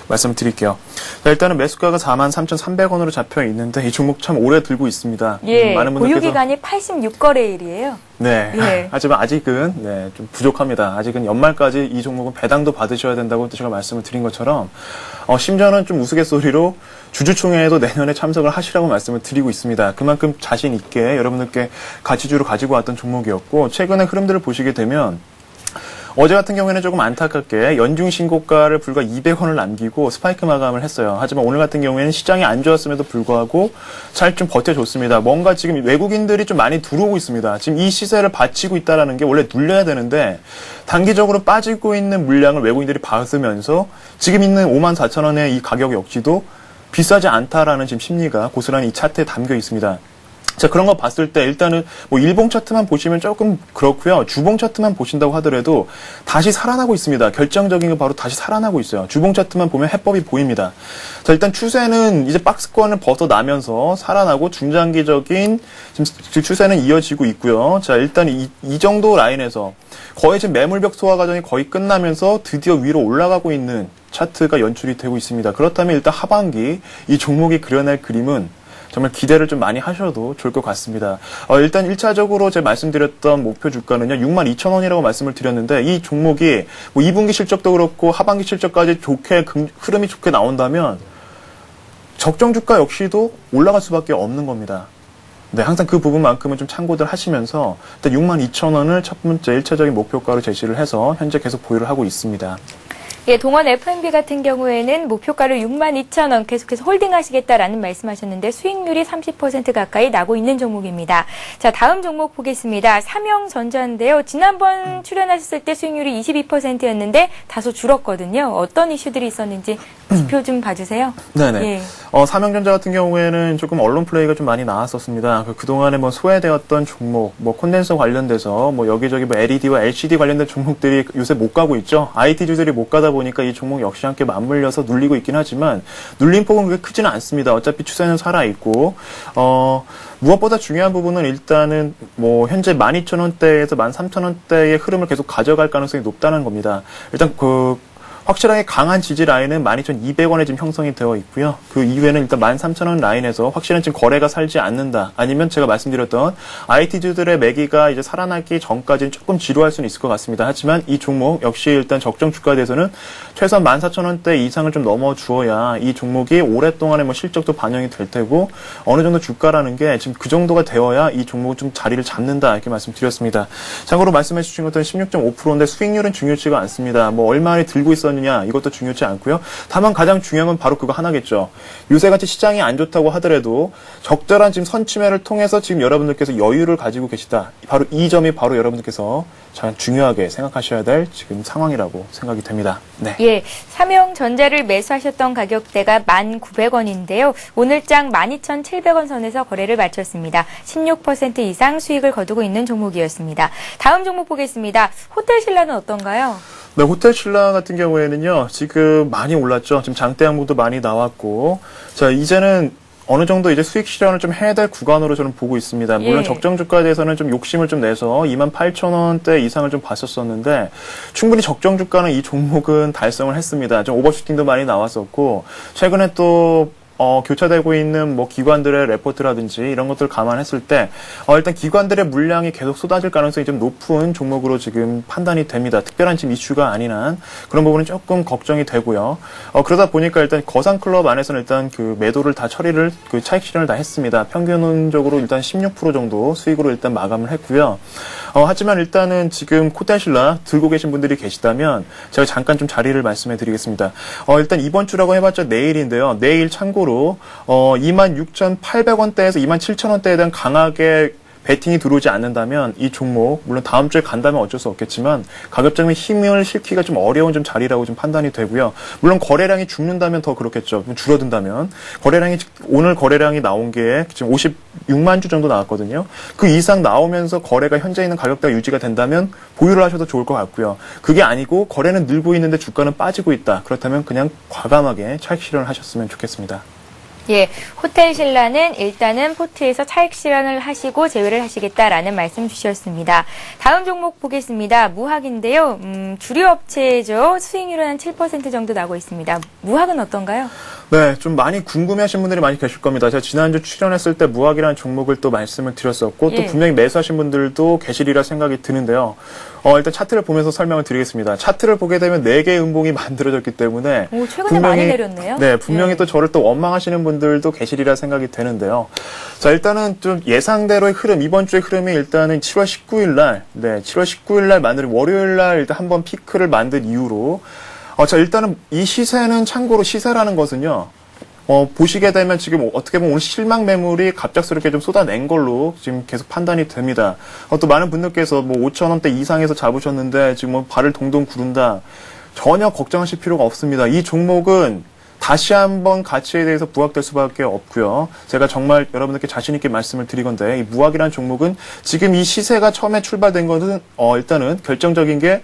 말씀을 드릴게요. 자, 일단은 매수가가 43,300원으로 잡혀 있는데 이 종목 참 오래 들고 있습니다. 예, 많은 보유 분들께서 기간이 86거래일이에요. 네. 예. 하지만 아직은 좀 부족합니다. 아직은 연말까지 이 종목은 배당도 받으셔야 된다고 제가 말씀을 드린 것처럼 심지어는 좀 우스갯소리로 주주총회에도 내년에 참석을 하시라고 말씀을 드리고 있습니다. 그만큼 자신 있게 여러분들께 가치주로 가지고 왔던 종목이었고 최근의 흐름들을 보시게 되면 어제 같은 경우에는 조금 안타깝게 연중 신고가를 불과 200원을 남기고 스파이크 마감을 했어요. 하지만 오늘 같은 경우에는 시장이 안 좋았음에도 불구하고 잘 좀 버텨줬습니다. 뭔가 지금 외국인들이 좀 많이 들어오고 있습니다. 지금 이 시세를 받치고 있다는 게 원래 눌려야 되는데 단기적으로 빠지고 있는 물량을 외국인들이 받으면서 지금 있는 54,000원의 이 가격 역시도 비싸지 않다라는 지금 심리가 고스란히 이 차트에 담겨 있습니다. 자, 그런 거 봤을 때 일단은 일봉 차트만 보시면 조금 그렇고요. 주봉 차트만 보신다고 하더라도 다시 살아나고 있습니다. 결정적인 게 바로 다시 살아나고 있어요. 주봉 차트만 보면 해법이 보입니다. 자, 일단 추세는 이제 박스권을 벗어나면서 살아나고 중장기적인 지금 추세는 이어지고 있고요. 자, 일단 이 정도 라인에서 거의 지금 매물벽 소화 과정이 거의 끝나면서 드디어 위로 올라가고 있는 차트가 연출이 되고 있습니다. 그렇다면 일단 하반기 이 종목이 그려낼 그림은 정말 기대를 좀 많이 하셔도 좋을 것 같습니다. 일단 1차적으로 제가 말씀드렸던 목표 주가는요, 62,000원이라고 말씀을 드렸는데, 이 종목이 2분기 실적도 그렇고 하반기 실적까지 흐름이 좋게 나온다면, 적정 주가 역시도 올라갈 수밖에 없는 겁니다. 네, 항상 그 부분만큼은 좀 참고들 하시면서, 일단 62,000원을 첫 번째 1차적인 목표가로 제시를 해서 현재 계속 보유를 하고 있습니다. 예, 동원 FNB 같은 경우에는 목표가를 62,000원 계속해서 홀딩하시겠다라는 말씀하셨는데 수익률이 30% 가까이 나고 있는 종목입니다. 자, 다음 종목 보겠습니다. 삼형전자인데요. 지난번 출연하셨을 때 수익률이 22%였는데 다소 줄었거든요. 어떤 이슈들이 있었는지 지표 좀 봐주세요. 네네. 예. 삼형전자 같은 경우에는 조금 언론 플레이가 좀 많이 나왔었습니다. 그동안에 소외되었던 종목, 콘덴서 관련돼서 여기저기 LED와 LCD 관련된 종목들이 요새 못 가고 있죠. IT 주들이 못 가다 보니까 이 종목 역시 함께 맞물려서 눌리고 있긴 하지만 눌린 폭은 그렇게 크지는 않습니다. 어차피 추세는 살아있고 무엇보다 중요한 부분은 일단은 현재 12,000원대에서 13,000원대의 흐름을 계속 가져갈 가능성이 높다는 겁니다. 일단 확실하게 강한 지지 라인은 12,200원에 지금 형성이 되어 있고요. 그 이후에는 일단 13,000원 라인에서 확실한 지금 거래가 살지 않는다. 아니면 제가 말씀드렸던 IT주들의 매기가 이제 살아나기 전까지는 조금 지루할 수는 있을 것 같습니다. 하지만 이 종목 역시 일단 적정 주가에 대해서는 최소한 14,000원대 이상을 좀 넘어주어야 이 종목이 오랫동안의 실적도 반영이 될 테고 어느 정도 주가라는 게 지금 그 정도가 되어야 이 종목은 좀 자리를 잡는다. 이렇게 말씀드렸습니다. 참고로 말씀해 주신 것처럼 16.5%인데 수익률은 중요치가 않습니다. 얼마나 들고 있었느냐 이것도 중요치 않고요. 다만 가장 중요한 건 바로 그거 하나겠죠. 요새같이 시장이 안 좋다고 하더라도 적절한 지금 선침해를 통해서 지금 여러분들께서 여유를 가지고 계시다. 바로 이 점이 바로 여러분들께서 참 중요하게 생각하셔야 될 지금 상황이라고 생각이 됩니다. 네. 예, 삼형전자를 매수하셨던 가격대가 1,900원인데요. 오늘장 12,700원 선에서 거래를 마쳤습니다. 16% 이상 수익을 거두고 있는 종목이었습니다. 다음 종목 보겠습니다. 호텔신라는 어떤가요? 네, 호텔신라 같은 경우에는요, 지금 많이 올랐죠. 지금 장대 항목도 많이 나왔고, 자, 이제는 어느 정도 이제 수익 실현을 좀 해야 될 구간으로 저는 보고 있습니다. 물론 예. 적정 주가에 대해서는 좀 욕심을 좀 내서 28,000원대 이상을 좀 봤었었는데, 충분히 적정 주가는 이 종목은 달성을 했습니다. 좀 오버슈팅도 많이 나왔었고, 최근에 또 교차되고 있는 뭐 기관들의 레포트라든지 이런 것들을 감안했을 때 일단 기관들의 물량이 계속 쏟아질 가능성이 좀 높은 종목으로 지금 판단이 됩니다. 특별한 지금 이슈가 아닌 한 그런 부분은 조금 걱정이 되고요. 그러다 보니까 일단 거상클럽 안에서는 일단 그 매도를 다 처리를 그 차익 실현을 다 했습니다. 평균적으로 일단 16% 정도 수익으로 일단 마감을 했고요. 하지만 일단은 지금 코텔신라 들고 계신 분들이 계시다면 제가 잠깐 좀 자리를 말씀해 드리겠습니다. 일단 이번 주라고 해봤자 내일인데요. 내일 참고로 26,800원대에서 27,000원대에 대한 강하게 베팅이 들어오지 않는다면 이 종목 물론 다음 주에 간다면 어쩔 수 없겠지만 가급적이면 힘을 실기가 좀 어려운 좀 자리라고 좀 판단이 되고요. 물론 거래량이 죽는다면 더 그렇겠죠. 줄어든다면 오늘 거래량이 나온 게 지금 56만 주 정도 나왔거든요. 그 이상 나오면서 거래가 현재 있는 가격대가 유지가 된다면 보유를 하셔도 좋을 것 같고요. 그게 아니고 거래는 늘고 있는데 주가는 빠지고 있다. 그렇다면 그냥 과감하게 차익 실현을 하셨으면 좋겠습니다. 예, 호텔신라는 일단은 포트에서 차익 실현을 하시고 제외를 하시겠다라는 말씀 주셨습니다. 다음 종목 보겠습니다. 무학인데요. 주류업체죠. 수익률은 한 7% 정도 나고 있습니다. 무학은 어떤가요? 네, 좀 많이 궁금해하신 분들이 많이 계실 겁니다. 제가 지난주 출연했을 때 무학이라는 종목을 또 말씀을 드렸었고 또 분명히 매수하신 분들도 계시리라 생각이 드는데요. 일단 차트를 보면서 설명을 드리겠습니다. 차트를 보게 되면 4개의 음봉이 만들어졌기 때문에 최근에 많이 내렸네요. 네, 분명히 또 저를 또 원망하시는 분들도 계시리라 생각이 되는데요. 자, 일단은 좀 예상대로의 흐름, 이번 주의 흐름이 일단은 7월 19일 날, 7월 19일 날 만든 월요일 날 일단 한번 피크를 만든 이후로 자, 일단은 이 시세는 참고로 시세라는 것은요. 보시게 되면 지금 어떻게 보면 오늘 실망 매물이 갑작스럽게 좀 쏟아낸 걸로 지금 계속 판단이 됩니다. 또 많은 분들께서 뭐 5,000원대 이상에서 잡으셨는데 지금 뭐 발을 동동 구른다. 전혀 걱정하실 필요가 없습니다. 이 종목은 다시 한번 가치에 대해서 부각될 수밖에 없고요. 제가 정말 여러분들께 자신 있게 말씀을 드리건데 이 무학이라는 종목은 지금 이 시세가 처음에 출발된 것은 일단은 결정적인 게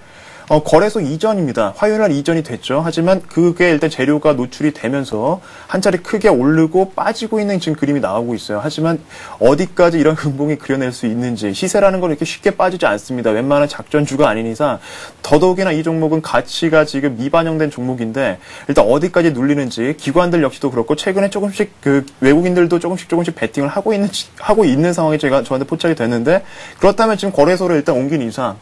거래소 이전입니다. 화요일 날 이전이 됐죠. 하지만 그게 일단 재료가 노출이 되면서 한 차례 크게 오르고 빠지고 있는 지금 그림이 나오고 있어요. 하지만 어디까지 이런 음봉이 그려낼 수 있는지 시세라는 건 이렇게 쉽게 빠지지 않습니다. 웬만한 작전주가 아닌 이상 더더욱이나 이 종목은 가치가 지금 미반영된 종목인데 일단 어디까지 눌리는지 기관들 역시도 그렇고 최근에 조금씩 그 외국인들도 조금씩 베팅을 하고 있는 상황이 저한테 포착이 됐는데 그렇다면 지금 거래소를 일단 옮긴 이상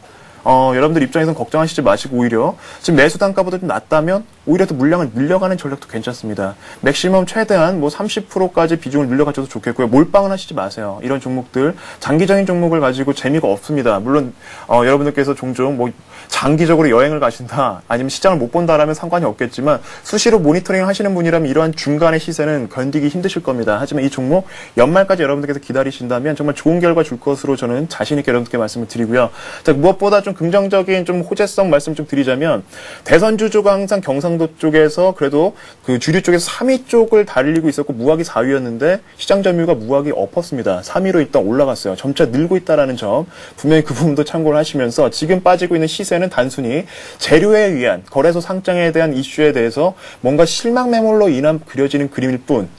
여러분들 입장에서는 걱정하시지 마시고 오히려 지금 매수 단가보다 좀 낮다면 오히려 더 물량을 늘려가는 전략도 괜찮습니다. 맥시멈 최대한 뭐 30%까지 비중을 늘려가셔도 좋겠고요. 몰빵은 하시지 마세요. 이런 종목들 장기적인 종목을 가지고 재미가 없습니다. 물론 여러분들께서 종종 뭐 장기적으로 여행을 가신다 아니면 시장을 못 본다라면 상관이 없겠지만 수시로 모니터링 하시는 분이라면 이러한 중간의 시세는 견디기 힘드실 겁니다. 하지만 이 종목 연말까지 여러분들께서 기다리신다면 정말 좋은 결과 줄 것으로 저는 자신 있게 여러분들께 말씀을 드리고요. 자, 무엇보다 좀 긍정적인 좀 호재성 말씀 좀 드리자면 대선 주조가 항상 경상도 쪽에서 그래도 그 주류 쪽에서 3위 쪽을 달리고 있었고 무학이 4위였는데 시장 점유율가 무학이 엎었습니다. 3위로 일단 올라갔어요. 점차 늘고 있다라는 점 분명히 그 부분도 참고를 하시면서 지금 빠지고 있는 시세는 단순히 재료에 의한 거래소 상장에 대한 이슈에 대해서 뭔가 실망 매물로 인한 그려지는 그림일 뿐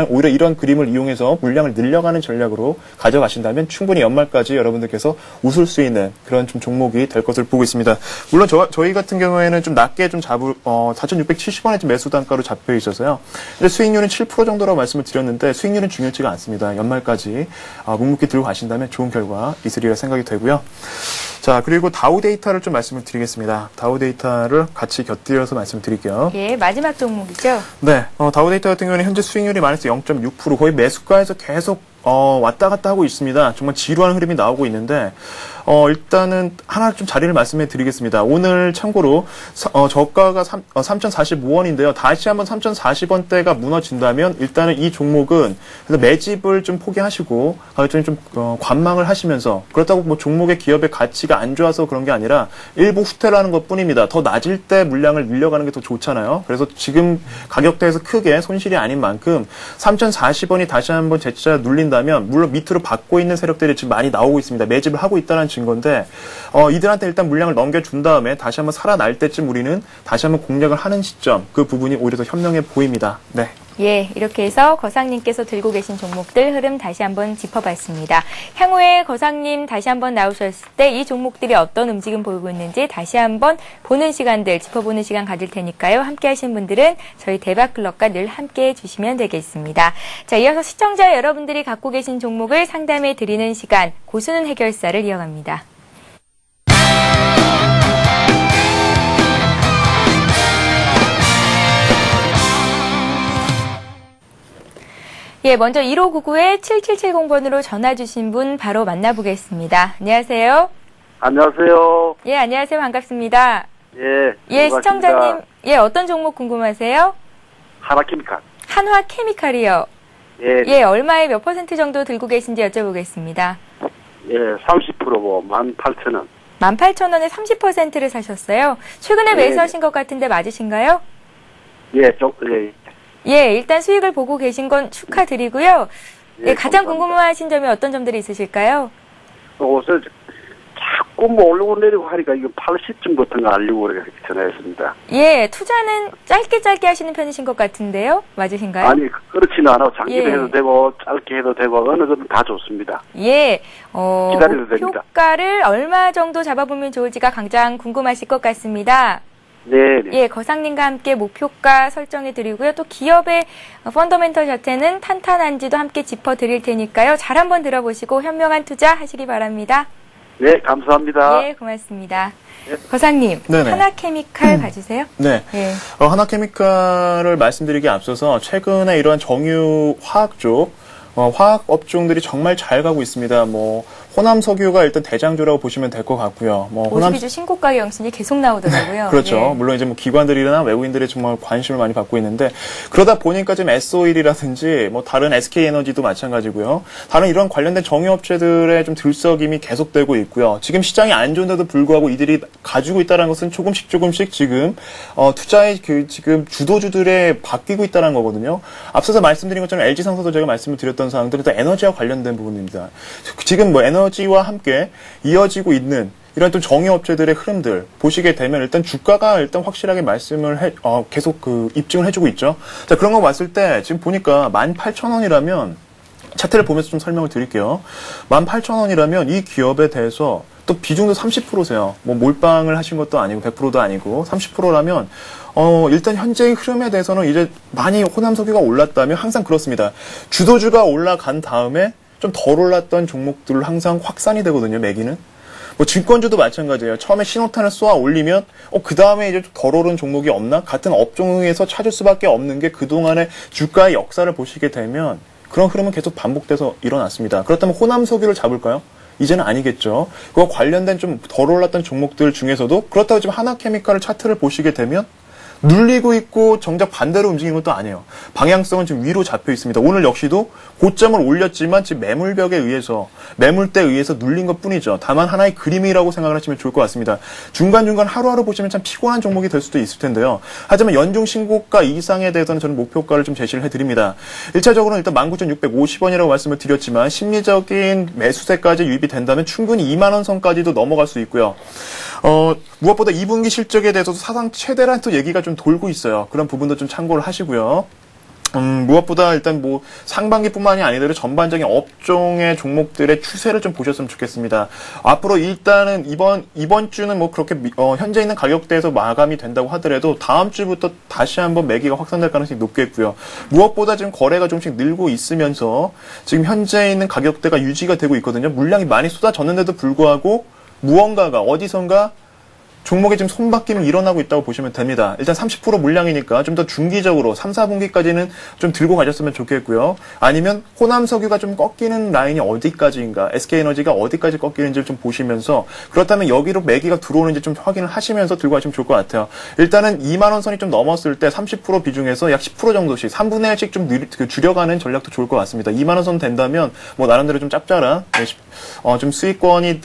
오히려 이런 그림을 이용해서 물량을 늘려가는 전략으로 가져가신다면 충분히 연말까지 여러분들께서 웃을 수 있는 그런 좀 종목이 될 것을 보고 있습니다. 물론 저희 같은 경우에는 좀 낮게 좀 4,670원의 매수 단가로 잡혀 있어서요. 근데 수익률은 7% 정도라고 말씀을 드렸는데 수익률은 중요치가 않습니다. 연말까지 묵묵히 들고 가신다면 좋은 결과 있으리라 생각이 되고요. 자, 그리고 다우 데이터를 좀 말씀을 드리겠습니다. 다우 데이터를 같이 곁들여서 말씀을 드릴게요. 예, 마지막 종목이죠. 네, 다우 데이터 같은 경우는 현재 수익률이 마이너스 0.6% 거의 매수가에서 계속 왔다 갔다 하고 있습니다. 정말 지루한 흐름이 나오고 있는데 일단은 하나 좀 자리를 말씀해 드리겠습니다. 오늘 참고로 저가가 3,045원인데요. 다시 한번 3,040원대가 무너진다면 일단은 이 종목은 매집을 좀 포기하시고 좀 관망을 하시면서 그렇다고 뭐 종목의 기업의 가치가 안 좋아서 그런 게 아니라 일부 후퇴라는 것 뿐입니다. 더 낮을 때 물량을 늘려가는 게 더 좋잖아요. 그래서 지금 가격대에서 크게 손실이 아닌 만큼 3,040원이 다시 한번 재차 눌린다면 물론 밑으로 받고 있는 세력들이 지금 많이 나오고 있습니다. 매집을 하고 있다는 증거인데 이들한테 일단 물량을 넘겨준 다음에 다시 한번 살아날 때쯤 우리는 다시 한번 공략을 하는 시점 그 부분이 오히려 더 현명해 보입니다. 네. 예, 이렇게 해서 거상님께서 들고 계신 종목들 흐름 다시 한번 짚어봤습니다. 향후에 거상님 다시 한번 나오셨을 때 이 종목들이 어떤 움직임 보이고 있는지 다시 한번 보는 시간들, 짚어보는 시간 가질 테니까요. 함께 하신 분들은 저희 대박클럽과 늘 함께 해주시면 되겠습니다. 자, 이어서 시청자 여러분들이 갖고 계신 종목을 상담해 드리는 시간, 고수는 해결사를 이어갑니다. 예, 먼저 1599-7770번으로 전화 주신 분 바로 만나보겠습니다. 안녕하세요. 안녕하세요. 예, 안녕하세요. 반갑습니다. 예. 예, 반갑습니다. 시청자님. 예, 어떤 종목 궁금하세요? 하나케미칼. 한화케미칼이요. 예. 예, 얼마에 몇 % 정도 들고 계신지 여쭤보겠습니다. 예, 30%고 18,000원. 18,000원에 30%를 사셨어요. 최근에 예. 매수하신 것 같은데 맞으신가요? 예, 예. 예, 일단 수익을 보고 계신 건 축하드리고요. 예, 가장 감사합니다. 궁금하신 점이 어떤 점들이 있으실까요? 옷을 자꾸 뭐 올리고 내리고 하니까 이거 80쯤부터가 알리고 그렇게 전화했습니다. 예, 투자는 짧게 하시는 편이신 것 같은데요? 맞으신가요? 아니, 그렇지는 않아요. 장기로 예. 해도 되고, 짧게 해도 되고, 어느 정도 다 좋습니다. 예, 기다려도 됩니다. 효과를 얼마 정도 잡아보면 좋을지가 가장 궁금하실 것 같습니다. 네, 네. 예, 거상님과 함께 목표가 설정해 드리고요. 또 기업의 펀더멘털 자체는 탄탄한지도 함께 짚어드릴 테니까요. 잘 한번 들어보시고 현명한 투자 하시기 바랍니다. 네, 감사합니다. 예, 고맙습니다. 거상님, 네네. 하나케미칼 봐주세요. 네. 예. 하나케미칼을 말씀드리기 앞서서 최근에 이러한 정유 화학 쪽, 화학 업종들이 정말 잘 가고 있습니다. 뭐, 호남석유가 일단 대장주라고 보시면 될 것 같고요. 뭐, 52주 신고가 경신이 계속 나오더라고요. 그렇죠. 예. 물론 이제 뭐 기관들이나 외국인들이 정말 관심을 많이 받고 있는데 그러다 보니까 지금 S-오일이라든지 뭐 다른 SK에너지도 마찬가지고요. 다른 이런 관련된 정유업체들의 좀 들썩임이 계속되고 있고요. 지금 시장이 안 좋은데도 불구하고 이들이 가지고 있다는 것은 조금씩 지금 투자의 지금 주도주들에 바뀌고 있다는 거거든요. 앞서서 말씀드린 것처럼 LG상사도 제가 말씀을 드렸던 사항들은 또 에너지와 관련된 부분입니다. 지금 뭐 에너지와 함께 이어지고 있는 이런 또 정유업체들의 흐름들 보시게 되면 일단 주가가 일단 확실하게 말씀을 계속 입증을 해주고 있죠. 자, 그런 거 봤을 때 지금 보니까 18,000원이라면 차트를 보면서 좀 설명을 드릴게요. 18,000원이라면 이 기업에 대해서 또 비중도 30%세요. 뭐 몰빵을 하신 것도 아니고 100%도 아니고 30%라면 일단 현재의 흐름에 대해서는 이제 많이 호남석유가 올랐다면 항상 그렇습니다. 주도주가 올라간 다음에 좀 덜 올랐던 종목들을 항상 확산이 되거든요, 매기는. 뭐 증권주도 마찬가지예요. 처음에 신호탄을 쏘아 올리면 그 다음에 이제 덜 오른 종목이 없나? 같은 업종에서 찾을 수밖에 없는 게 그동안의 주가의 역사를 보시게 되면 그런 흐름은 계속 반복돼서 일어났습니다. 그렇다면 호남석유를 잡을까요? 이제는 아니겠죠. 그와 관련된 좀 덜 올랐던 종목들 중에서도 그렇다고 지금 하나케미칼을 차트를 보시게 되면 눌리고 있고 정작 반대로 움직이는 것도 아니에요. 방향성은 지금 위로 잡혀 있습니다. 오늘 역시도 고점을 올렸지만 지금 매물벽에 의해서 매물대에 의해서 눌린 것뿐이죠. 다만 하나의 그림이라고 생각을 하시면 좋을 것 같습니다. 중간중간 하루하루 보시면 참 피곤한 종목이 될 수도 있을 텐데요. 하지만 연중 신고가 이상에 대해서는 저는 목표가를 좀 제시를 해드립니다. 1차적으로는 일단 19,650원이라고 말씀을 드렸지만 심리적인 매수세까지 유입이 된다면 충분히 2만 원 선까지도 넘어갈 수 있고요. 무엇보다 2분기 실적에 대해서도 사상 최대라는 또 얘기가 좀 돌고 있어요. 그런 부분도 좀 참고를 하시고요. 무엇보다 일단 뭐 상반기뿐만이 아니더라도 전반적인 업종의 종목들의 추세를 좀 보셨으면 좋겠습니다. 앞으로 일단은 이번 주는 뭐 그렇게 현재 있는 가격대에서 마감이 된다고 하더라도 다음 주부터 다시 한번 매기가 확산될 가능성이 높겠고요. 무엇보다 지금 거래가 조금씩 늘고 있으면서 지금 현재 있는 가격대가 유지가 되고 있거든요. 물량이 많이 쏟아졌는데도 불구하고 무언가가 어디선가 종목에 지금 손바뀜이 일어나고 있다고 보시면 됩니다. 일단 30% 물량이니까 좀 더 중기적으로 3, 4분기까지는 좀 들고 가셨으면 좋겠고요. 아니면 호남석유가 좀 꺾이는 라인이 어디까지인가, SK에너지가 어디까지 꺾이는지를 좀 보시면서 그렇다면 여기로 매기가 들어오는지 좀 확인을 하시면서 들고 가시면 좋을 것 같아요. 일단은 2만 원 선이 좀 넘었을 때 30% 비중에서 약 10% 정도씩 3분의 1씩 좀 줄여가는 전략도 좋을 것 같습니다. 2만 원 선 된다면 뭐 나름대로 좀 짭짤한 좀 수익권이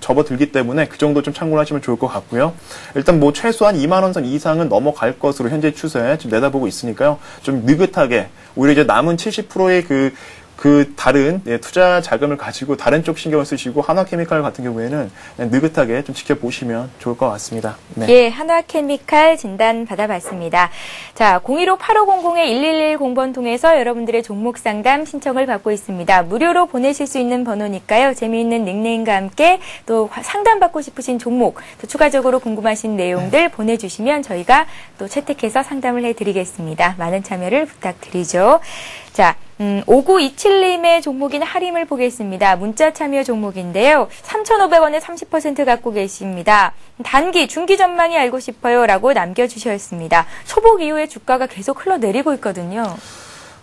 접어들기 때문에 그 정도 좀 참고를 하시면 좋을 것 같고요. 일단 뭐 최소한 2만 원 선 이상은 넘어갈 것으로 현재 추세 지금 내다보고 있으니까요. 좀 느긋하게 오히려 이제 남은 70%의 그 다른 투자 자금을 가지고 다른 쪽 신경을 쓰시고 한화케미칼 같은 경우에는 느긋하게 좀 지켜보시면 좋을 것 같습니다. 네. 예, 한화케미칼 진단 받아봤습니다. 자, 015-8500-1110번 통해서 여러분들의 종목 상담 신청을 받고 있습니다. 무료로 보내실 수 있는 번호니까요. 재미있는 닉네임과 함께 또 상담받고 싶으신 종목, 또 추가적으로 궁금하신 내용들 보내주시면 저희가 또 채택해서 상담을 해드리겠습니다. 많은 참여를 부탁드리죠. 자, 5927님의 종목인 하림을 보겠습니다. 문자 참여 종목인데요. 3,500원에 30% 갖고 계십니다. 단기, 중기 전망이 알고 싶어요 라고 남겨주셨습니다. 초복 이후에 주가가 계속 흘러내리고 있거든요.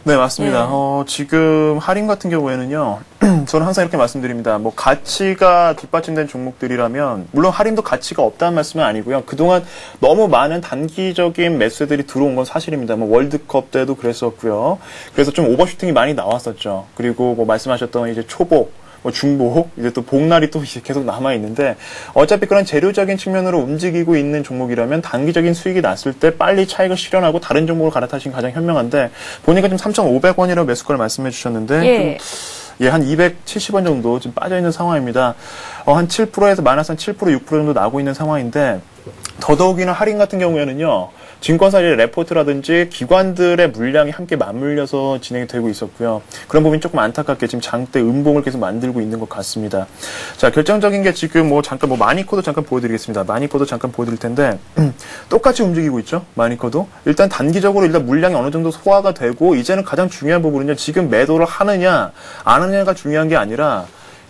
네, 맞습니다. 지금 할인 같은 경우에는요, 저는 항상 이렇게 말씀드립니다. 뭐 가치가 뒷받침된 종목들이라면 물론 할인도 가치가 없다는 말씀은 아니고요. 그동안 너무 많은 단기적인 매수들이 들어온 건 사실입니다. 뭐 월드컵 때도 그랬었고요. 그래서 좀 오버슈팅이 많이 나왔었죠. 그리고 뭐 말씀하셨던 이제 초복, 뭐 중복, 이제 또 복날이 또 이제 계속 남아있는데, 어차피 그런 재료적인 측면으로 움직이고 있는 종목이라면 단기적인 수익이 났을 때 빨리 차익을 실현하고 다른 종목으로 갈아타시는 게 가장 현명한데, 보니까 지금 3,500원이라고 매수가를 말씀해 주셨는데, 예. 한 270원 정도 지금 빠져있는 상황입니다. 한 7%에서 마이너스 한 7%, 6% 정도 나고 있는 상황인데, 더더욱이나 할인 같은 경우에는요, 증권사의 레포트라든지 기관들의 물량이 함께 맞물려서 진행이 되고 있었고요. 그런 부분이 조금 안타깝게 지금 장대 음봉을 계속 만들고 있는 것 같습니다. 자, 결정적인 게 지금 잠깐 마니코도 잠깐 보여드리겠습니다. 마니코도 잠깐 보여드릴 텐데, 똑같이 움직이고 있죠? 마니코도. 일단 단기적으로 일단 물량이 어느 정도 소화가 되고, 이제는 가장 중요한 부분은요, 지금 매도를 하느냐, 안 하느냐가 중요한 게 아니라,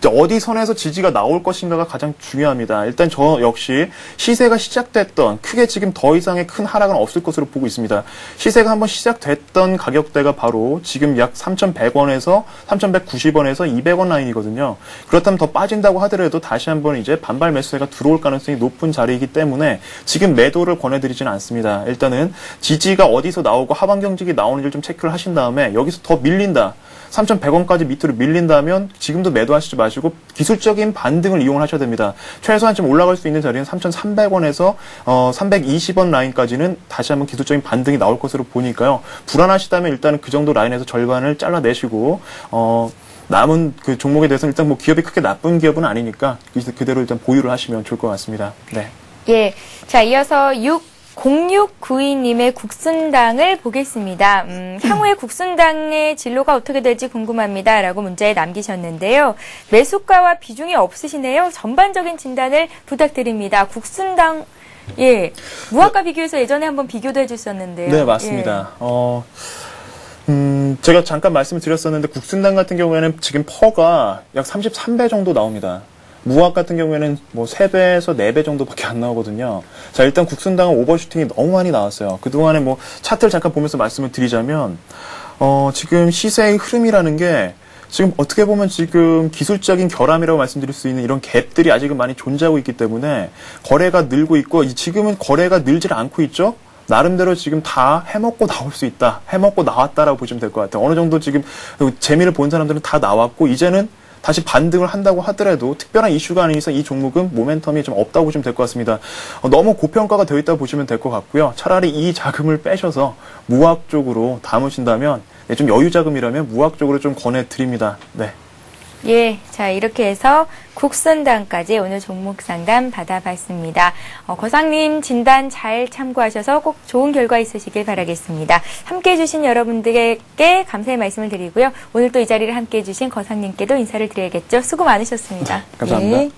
어디 선에서 지지가 나올 것인가가 가장 중요합니다. 일단 저 역시 시세가 시작됐던 크게 지금 더 이상의 큰 하락은 없을 것으로 보고 있습니다. 시세가 한번 시작됐던 가격대가 바로 지금 약 3,100원에서 3,190원에서 200원 라인이거든요. 그렇다면 더 빠진다고 하더라도 다시 한번 이제 반발 매수세가 들어올 가능성이 높은 자리이기 때문에 지금 매도를 권해드리지는 않습니다. 일단은 지지가 어디서 나오고 하방 경직이 나오는지를 좀 체크를 하신 다음에 여기서 더 밀린다. 3,100원까지 밑으로 밀린다면 지금도 매도하시지 마시고 기술적인 반등을 이용하셔야 됩니다. 최소한 좀 올라갈 수 있는 자리는 3,300원에서 320원 라인까지는 다시 한번 기술적인 반등이 나올 것으로 보니까요. 불안하시다면 일단은 그 정도 라인에서 절반을 잘라내시고 남은 그 종목에 대해서는 일단 뭐 기업이 크게 나쁜 기업은 아니니까 그대로 일단 보유를 하시면 좋을 것 같습니다. 네. 예. 자, 이어서 0692님의 국순당을 보겠습니다. 향후에 국순당의 진로가 어떻게 될지 궁금합니다. 라고 문자에 남기셨는데요. 매수가와 비중이 없으시네요. 전반적인 진단을 부탁드립니다. 국순당, 예. 무화과 비교해서 예전에 한번 비교도 해주셨는데요. 네, 맞습니다. 예. 제가 잠깐 말씀을 드렸었는데 국순당 같은 경우에는 지금 퍼가 약 33배 정도 나옵니다. 무학 같은 경우에는 뭐 3배에서 4배 정도밖에 안 나오거든요. 자, 일단 국순당은 오버슈팅이 너무 많이 나왔어요. 그동안에 뭐 차트를 잠깐 보면서 말씀을 드리자면, 지금 시세의 흐름이라는 게 지금 어떻게 보면 지금 기술적인 결함이라고 말씀드릴 수 있는 이런 갭들이 아직은 많이 존재하고 있기 때문에 거래가 늘고 있고, 지금은 거래가 늘질 않고 있죠? 나름대로 지금 다 해먹고 나올 수 있다. 해먹고 나왔다라고 보시면 될 것 같아요. 어느 정도 지금 재미를 본 사람들은 다 나왔고, 이제는 다시 반등을 한다고 하더라도 특별한 이슈가 아닌 이상 이 종목은 모멘텀이 좀 없다고 보시면 될 것 같습니다. 너무 고평가가 되어 있다고 보시면 될 것 같고요. 차라리 이 자금을 빼셔서 무학 쪽으로 담으신다면, 좀 여유 자금이라면 무학 쪽으로 좀 권해드립니다. 네. 예, 자, 이렇게 해서 국순당까지 오늘 종목 상담 받아봤습니다. 거상님 진단 잘 참고하셔서 꼭 좋은 결과 있으시길 바라겠습니다. 함께해 주신 여러분들께 감사의 말씀을 드리고요. 오늘 또 이 자리를 함께해 주신 거상님께도 인사를 드려야겠죠. 수고 많으셨습니다. 네, 감사합니다. 예.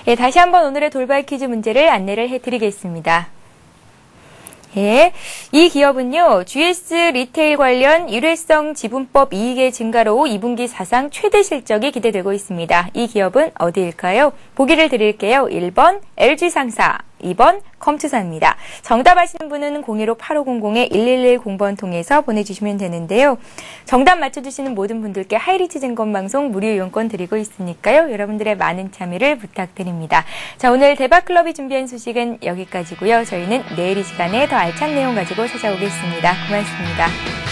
예, 다시 한번 오늘의 돌발 퀴즈 문제를 안내를 해드리겠습니다. 예, 이 기업은요, GS 리테일 관련 일회성 지분법 이익의 증가로 2분기 사상 최대 실적이 기대되고 있습니다. 이 기업은 어디일까요? 보기를 드릴게요. 1번 LG상사, 2번 컴투사입니다. 정답 아시는 분은 015-8500-1110번 통해서 보내주시면 되는데요. 정답 맞춰주시는 모든 분들께 하이리치 증권방송 무료 이용권 드리고 있으니까요. 여러분들의 많은 참여를 부탁드립니다. 자, 오늘 대박클럽이 준비한 소식은 여기까지고요. 저희는 내일 이 시간에 더 알찬 내용 가지고 찾아오겠습니다. 고맙습니다.